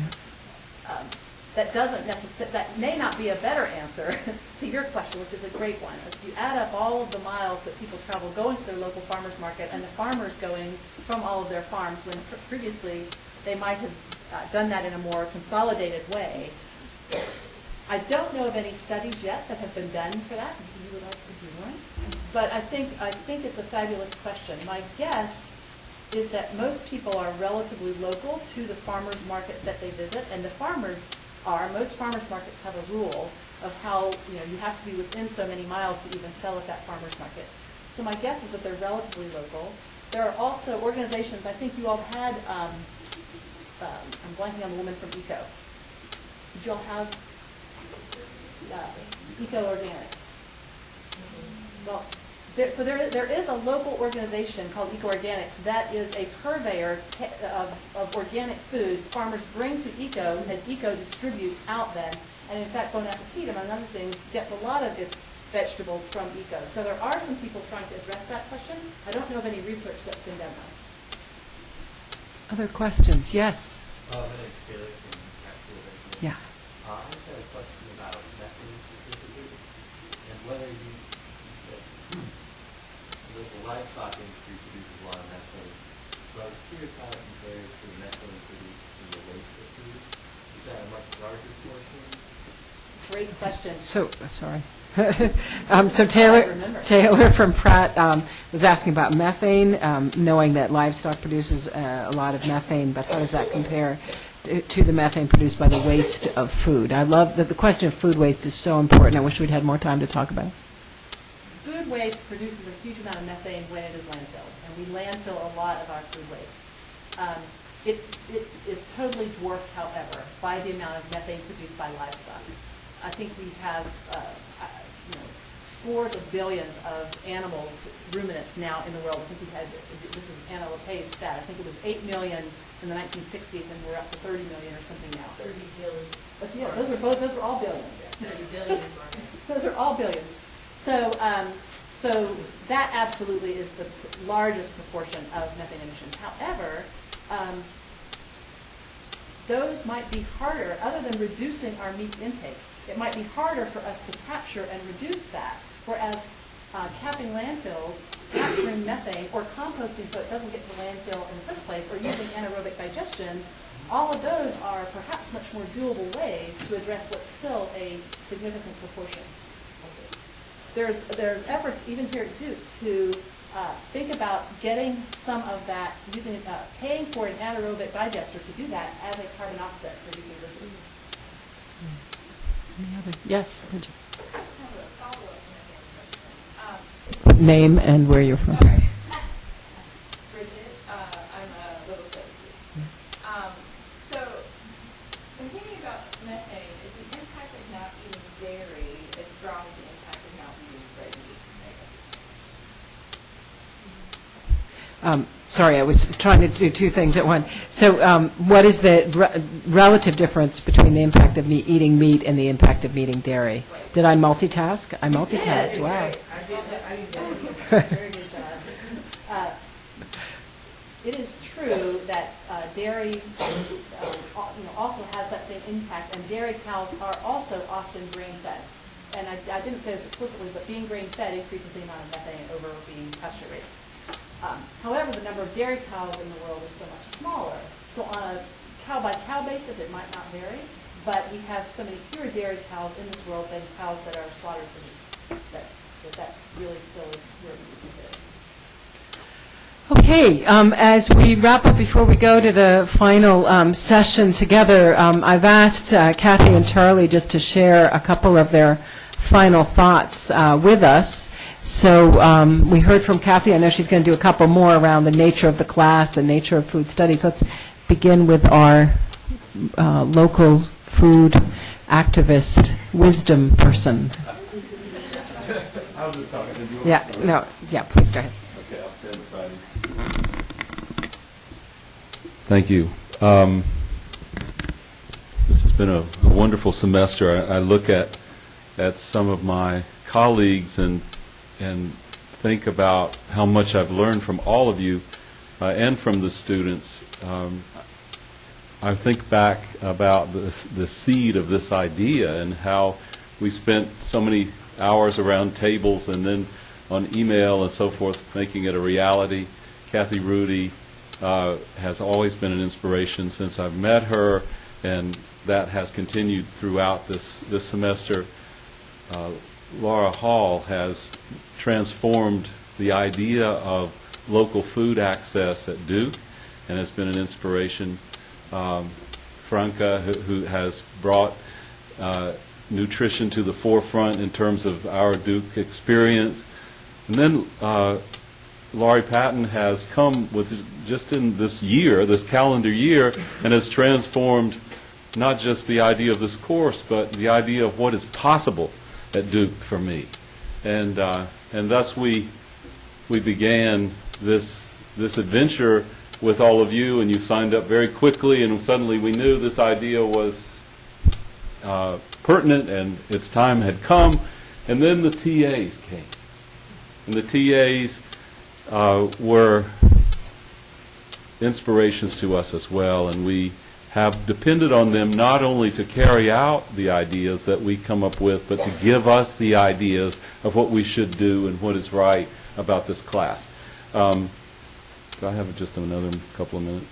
That may not be a better answer to your question, which is a great one. If you add up all of the miles that people travel going to their local farmers market and the farmers going from all of their farms, when previously they might have done that in a more consolidated way. I don't know of any studies yet that have been done for that. Maybe you would like to do one. But I think it's a fabulous question. My guess is that most people are relatively local to the farmers market that they visit, and most farmers markets have a rule of how you have to be within so many miles to even sell at that farmers market. So my guess is that they're relatively local. There are also organizations. I think you all had. I'm blanking on the woman from ECO. Did you all have Eco Organics? Well, there is a local organization called Eco Organics that is a purveyor of organic foods farmers bring to Eco, and Eco distributes out then. And in fact, Bon Appetit, among other things, gets a lot of its vegetables from Eco. So there are some people trying to address that question. I don't know of any research that's been done though. Other questions? Yes. My name is Taylor from Actual. Yeah. I just had a question about methane specifically, and whether the livestock industry produces a lot of methane. So I was curious how it compares to the methane produced in the waste of food. Is that a much larger portion? Great question. So, sorry. So Taylor from Pratt was asking about methane, knowing that livestock produces a lot of methane, but how does that compare to the methane produced by the waste of food? I love that the question of food waste is so important. I wish we'd had more time to talk about it. Food waste produces a huge amount of methane when it is landfilled, and we landfill a lot of our food waste. It is totally dwarfed, however, by the amount of methane produced by livestock. I think we have scores of billions of animals, ruminants now in the world. I think we had, this is Anna LePay's stat, I think it was 8 million in the 1960s, and we're up to 30 million or something now. 30 billion. But yeah, those are all billions. 30 billion. Those are all billions. So So that absolutely is the largest proportion of methane emissions. However, those might be harder, other than reducing our meat intake. It might be harder for us to capture and reduce that, whereas capping landfills, capturing methane, or composting so it doesn't get to landfill in the first place, or using anaerobic digestion, all of those are perhaps much more doable ways to address what's still a significant proportion. There's efforts even here at Duke to think about getting some of that, paying for an anaerobic digester to do that as a carbon offset for Duke University. Yes. would you- Name and where you're from. Sorry. Bridget, I'm a level studies student. So, in thinking about methane, is the impact of not eating dairy as strong as the impact of not eating red meat? Sorry, I was trying to do two things at once. So what is the relative difference between the impact of me eating meat and the impact of eating dairy? Did I multitask? I multitasked. Wow. Very good job. It is true that dairy also has that same impact, and dairy cows are also often grain-fed. And I didn't say this explicitly, but being grain-fed increases the amount of methane over being pasture-raised. However, the number of dairy cows in the world is so much smaller. So on a cow-by-cow basis, it might not vary, but we have so many fewer dairy cows in this world than cows that are slaughtered for meat. That really still is where we would be there. Okay, as we wrap up, before we go to the final session together, I've asked Kathy and Charlie just to share a couple of their final thoughts with us. So we heard from Kathy. I know she's going to do a couple more around the nature of the class, the nature of food studies. Let's begin with our local food activist wisdom person. I was just talking to you. Please go ahead. Okay, I'll stand beside you. Thank you. This has been a wonderful semester. I look at some of my colleagues and think about how much I've learned from all of you and from the students. I think back about the seed of this idea and how we spent so many hours around tables and then on email and so forth, making it a reality. Kathy Rudy has always been an inspiration since I've met her, and that has continued throughout this semester. Laura Hall has transformed the idea of local food access at Duke and has been an inspiration. Franca, who has brought nutrition to the forefront in terms of our Duke experience. And then Laurie Patton has come with, just in this year, this calendar year, and has transformed not just the idea of this course, but the idea of what is possible at Duke for me. And thus we began this adventure with all of you, and you signed up very quickly, and suddenly we knew this idea was pertinent and its time had come. And then the TAs came. And the TAs were inspirations to us as well, and we have depended on them not only to carry out the ideas that we come up with, but to give us the ideas of what we should do and what is right about this class. Do I have just another couple of minutes?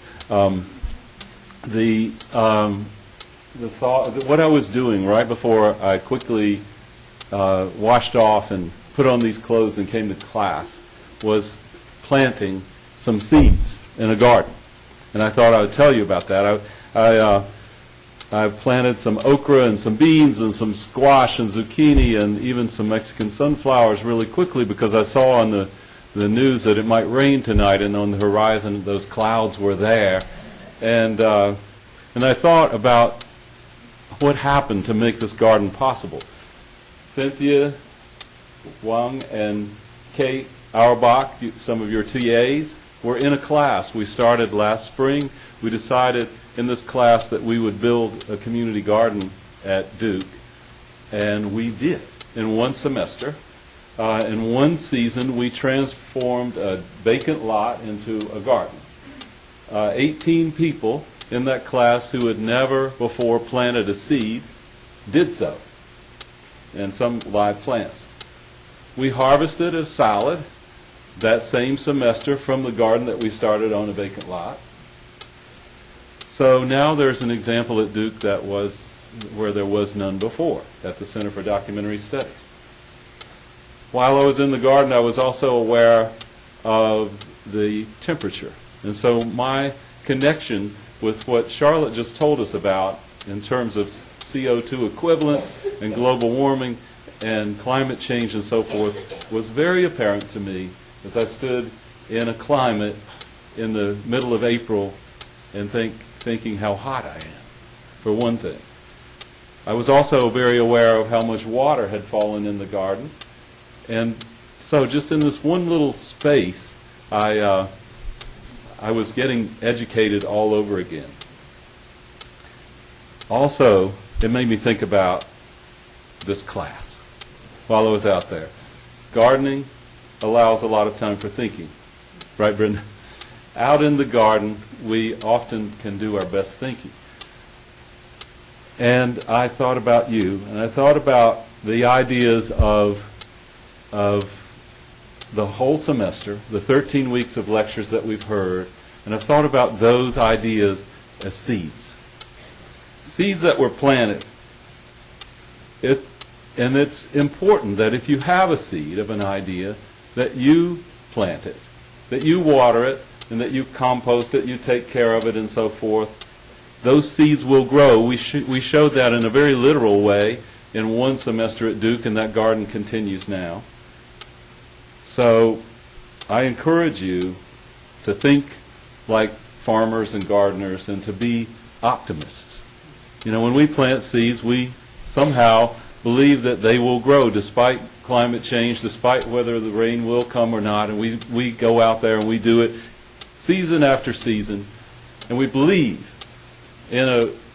The thought, what I was doing right before I quickly washed off and put on these clothes and came to class was planting some seeds in a garden. And I thought I would tell you about that. I planted some okra and some beans and some squash and zucchini and even some Mexican sunflowers really quickly because I saw on the news that it might rain tonight, and on the horizon those clouds were there. And I thought about what happened to make this garden possible. Cynthia Wang and Kate Auerbach, some of your TAs, were in a class. We started last spring. We decided in this class that we would build a community garden at Duke, and we did in one semester. In one season, we transformed a vacant lot into a garden. 18 people in that class who had never before planted a seed did so, and some live plants. We harvested a salad that same semester from the garden that we started on a vacant lot. So now there's an example at Duke that was where there was none before at the Center for Documentary Studies. While I was in the garden, I was also aware of the temperature. And so my connection with what Charlotte just told us about in terms of CO2 equivalents and global warming and climate change and so forth was very apparent to me as I stood in a climate in the middle of April and thinking how hot I am, for one thing. I was also very aware of how much water had fallen in the garden. And so just in this one little space, I was getting educated all over again. Also, it made me think about this class while I was out there. Gardening allows a lot of time for thinking. Right, Brenda? Out in the garden, we often can do our best thinking. And I thought about you, and I thought about the ideas of the whole semester, the 13 weeks of lectures that we've heard, and I've thought about those ideas as seeds. Seeds that were planted. And it's important that if you have a seed of an idea, that you plant it, that you water it, and that you compost it, you take care of it, and so forth. Those seeds will grow. We showed that in a very literal way in one semester at Duke, and that garden continues now. So I encourage you to think like farmers and gardeners and to be optimists. You know, when we plant seeds, we somehow believe that they will grow despite climate change, despite whether the rain will come or not, and we go out there and we do it season after season, and we believe in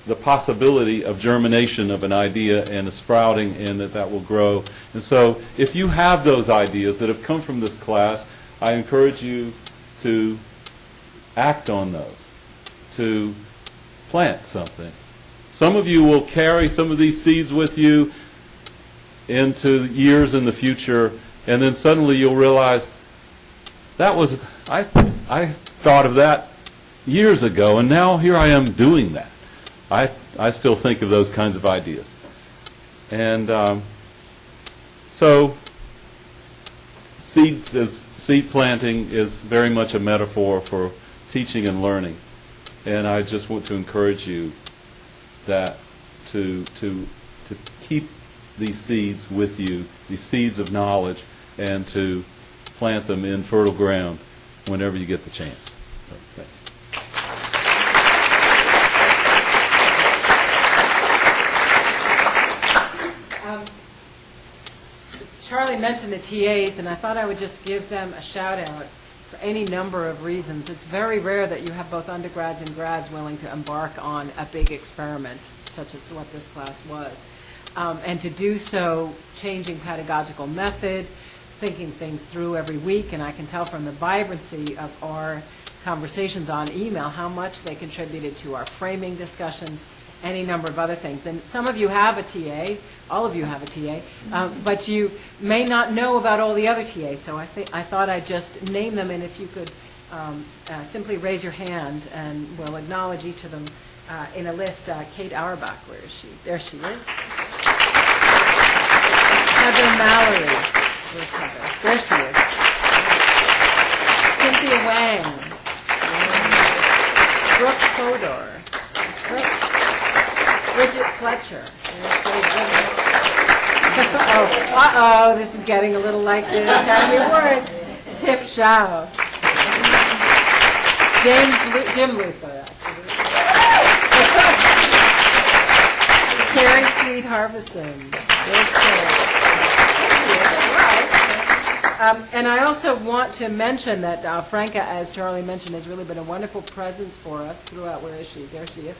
the possibility of germination of an idea and a sprouting, and that will grow. And so if you have those ideas that have come from this class, I encourage you to act on those, to plant something. Some of you will carry some of these seeds with you into years in the future, and then suddenly you'll realize I thought of that years ago, and now here I am doing that. I still think of those kinds of ideas. And so seed planting is very much a metaphor for teaching and learning. And I just want to encourage you that to keep these seeds with you, these seeds of knowledge, and to plant them in fertile ground whenever you get the chance. So, thanks. Charlie mentioned the TAs, and I thought I would just give them a shout out for any number of reasons. It's very rare that you have both undergrads and grads willing to embark on a big experiment, such as what this class was. And to do so, changing pedagogical method, thinking things through every week, and I can tell from the vibrancy of our conversations on email how much they contributed to our framing discussions, any number of other things. And some of you have a TA, all of you have a TA, but you may not know about all the other TAs, so I thought I'd just name them, and if you could simply raise your hand, and we'll acknowledge each of them in a list. Kate Auerbach, where is she? There she is. Heather Mallory. Where's Heather? There she is. Cynthia Wang. Brooke Fodor. Bridget Fletcher. Oh, this is getting a little like the Academy Award. Tiff Shao. Jim Luther, actually. Carrie Sweet Harbison. And I also want to mention that Franca, as Charlie mentioned, has really been a wonderful presence for us throughout. Where is she? There she is.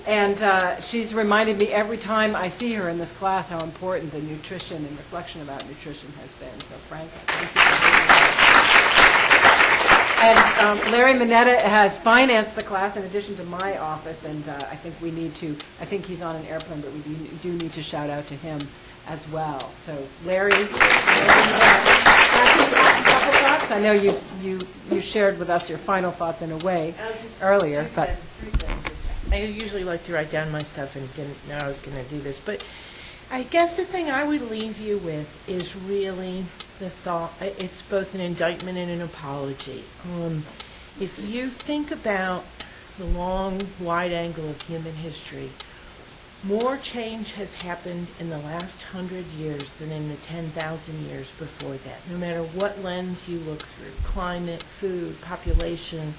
And she's reminded me every time I see her in this class how important the nutrition and reflection about nutrition has been. So Frank, thank you for doing that. And Larry Mineta has financed the class in addition to my office, and I think we need to, I think he's on an airplane, but we do need to shout out to him as well. So Larry, a couple thoughts? I know you shared with us your final thoughts in a way earlier, but. 3 sentences. I usually like to write down my stuff and didn't know I was going to do this, but I guess the thing I would leave you with is really the thought, it's both an indictment and an apology. If you think about the long, wide angle of human history, more change has happened in the last 100 years than in the 10,000 years before that, no matter what lens you look through: climate, food, population,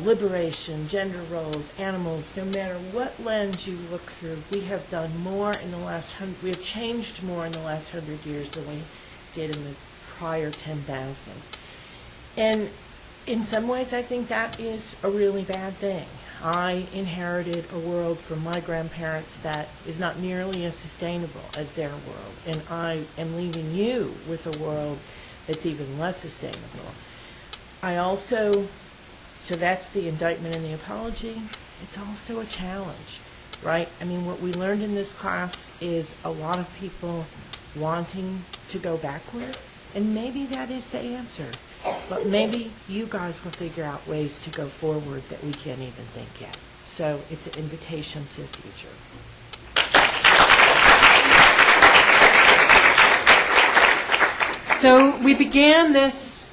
liberation, gender roles, animals. No matter what lens you look through, we have done more in the last we have changed more in the last 100 years than we did in the prior 10,000. And in some ways, I think that is a really bad thing. I inherited a world from my grandparents that is not nearly as sustainable as their world, and I am leaving you with a world that's even less sustainable. So that's the indictment and the apology. It's also a challenge, right? I mean, what we learned in this class is a lot of people wanting to go backward, and maybe that is the answer. But maybe you guys will figure out ways to go forward that we can't even think yet. So it's an invitation to the future. So we began this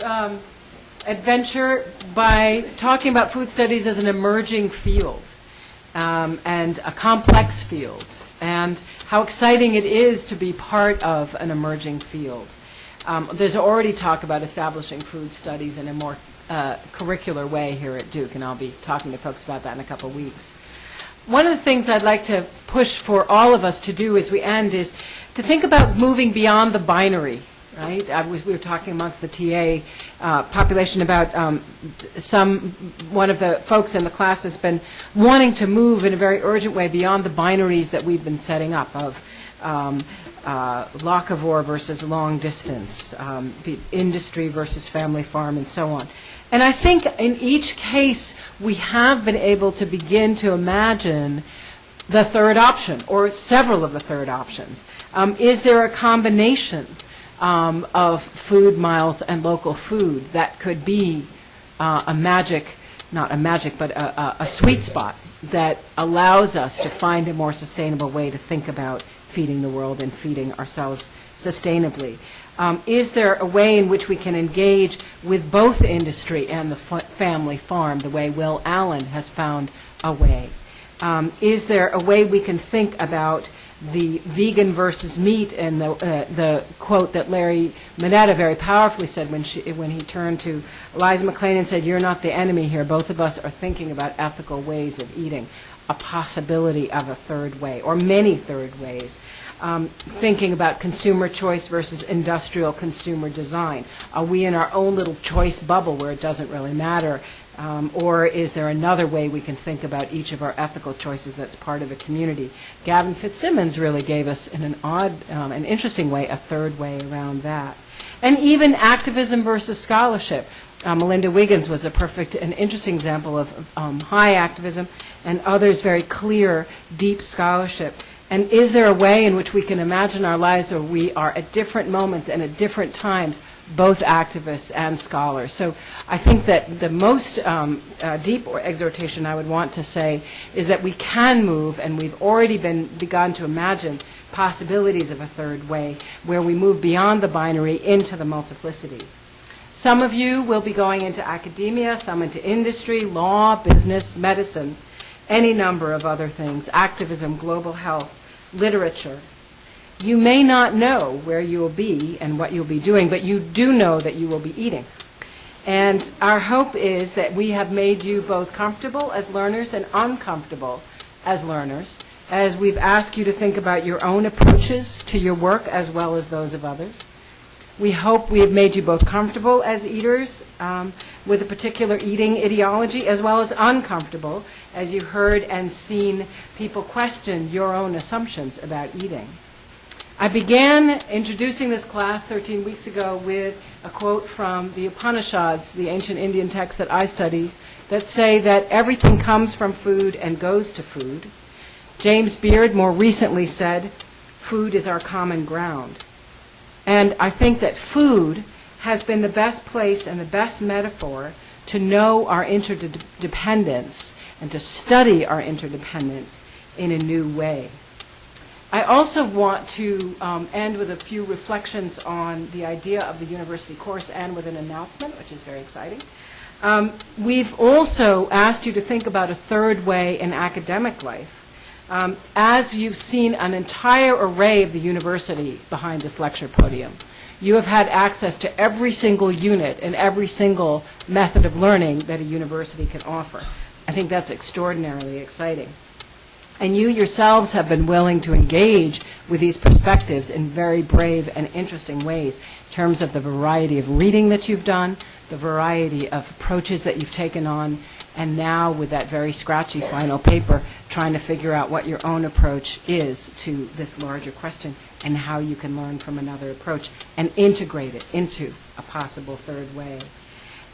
adventure by talking about food studies as an emerging field and a complex field, and how exciting it is to be part of an emerging field. There's already talk about establishing food studies in a more curricular way here at Duke, and I'll be talking to folks about that in a couple weeks. One of the things I'd like to push for all of us to do as we end is to think about moving beyond the binary. Right? We were talking amongst the TA population about one of the folks in the class has been wanting to move in a very urgent way beyond the binaries that we've been setting up of locavore versus long distance, industry versus family farm, and so on. And I think in each case we have been able to begin to imagine the third option, or several of the third options. Is there a combination of food miles and local food that could be a sweet spot that allows us to find a more sustainable way to think about feeding the world and feeding ourselves sustainably? Is there a way in which we can engage with both industry and the family farm, the way Will Allen has found a way? Is there a way we can think about the vegan versus meat, and the quote that Larry Mineta very powerfully said when he turned to Eliza McLean and said, "You're not the enemy here. Both of us are thinking about ethical ways of eating," a possibility of a third way, or many third ways. Thinking about consumer choice versus industrial consumer design. Are we in our own little choice bubble where it doesn't really matter? Or is there another way we can think about each of our ethical choices that's part of a community? Gavin Fitzsimmons really gave us, in an odd and interesting way, a third way around that. And even activism versus scholarship. Melinda Wiggins was a perfect and interesting example of high activism, and others very clear, deep scholarship. And is there a way in which we can imagine our lives where we are at different moments and at different times both activists and scholars? So I think that the most deep exhortation I would want to say is that we can move, and we've already begun to imagine possibilities of a third way where we move beyond the binary into the multiplicity. Some of you will be going into academia, some into industry, law, business, medicine, any number of other things, activism, global health, literature. You may not know where you will be and what you'll be doing, but you do know that you will be eating. And our hope is that we have made you both comfortable as learners and uncomfortable as learners, as we've asked you to think about your own approaches to your work as well as those of others. We hope we have made you both comfortable as eaters with a particular eating ideology, as well as uncomfortable as you heard and seen people question your own assumptions about eating. I began introducing this class 13 weeks ago with a quote from the Upanishads, the ancient Indian texts that I study, that say that everything comes from food and goes to food. James Beard more recently said, "Food is our common ground." And I think that food has been the best place and the best metaphor to know our interdependence and to study our interdependence in a new way. I also want to end with a few reflections on the idea of the university course and with an announcement, which is very exciting. We've also asked you to think about a third way in academic life. As you've seen an entire array of the university behind this lecture podium, you have had access to every single unit and every single method of learning that a university can offer. I think that's extraordinarily exciting. And you yourselves have been willing to engage with these perspectives in very brave and interesting ways in terms of the variety of reading that you've done, the variety of approaches that you've taken on, and now with that very scratchy final paper, trying to figure out what your own approach is to this larger question and how you can learn from another approach and integrate it into a possible third way.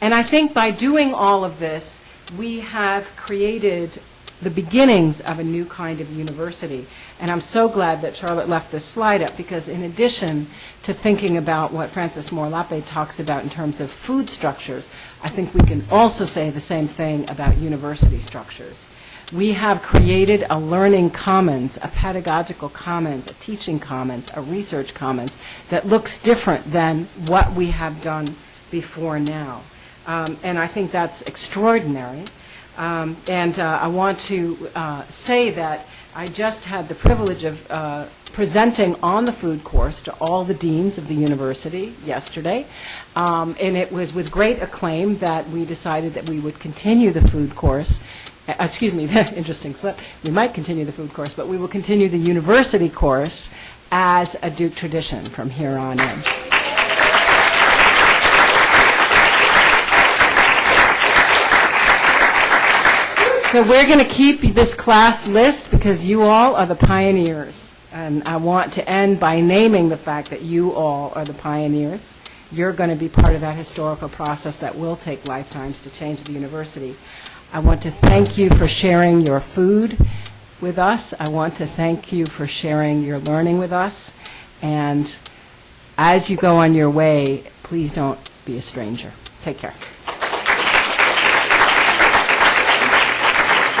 And I think by doing all of this, we have created the beginnings of a new kind of university. And I'm so glad that Charlotte left this slide up, because in addition to thinking about what Frances Moore Lappe talks about in terms of food structures, I think we can also say the same thing about university structures. We have created a learning commons, a pedagogical commons, a teaching commons, a research commons that looks different than what we have done before now. And I think that's extraordinary. And I want to say that I just had the privilege of presenting on the food course to all the deans of the university yesterday. And it was with great acclaim that we decided that we would continue the food course. Interesting slip. We might continue the food course, but we will continue the university course as a Duke tradition from here on in. So we're going to keep this class list because you all are the pioneers. And I want to end by naming the fact that you all are the pioneers. You're going to be part of that historical process that will take lifetimes to change the university. I want to thank you for sharing your food with us. I want to thank you for sharing your learning with us. And as you go on your way, please don't be a stranger. Take care.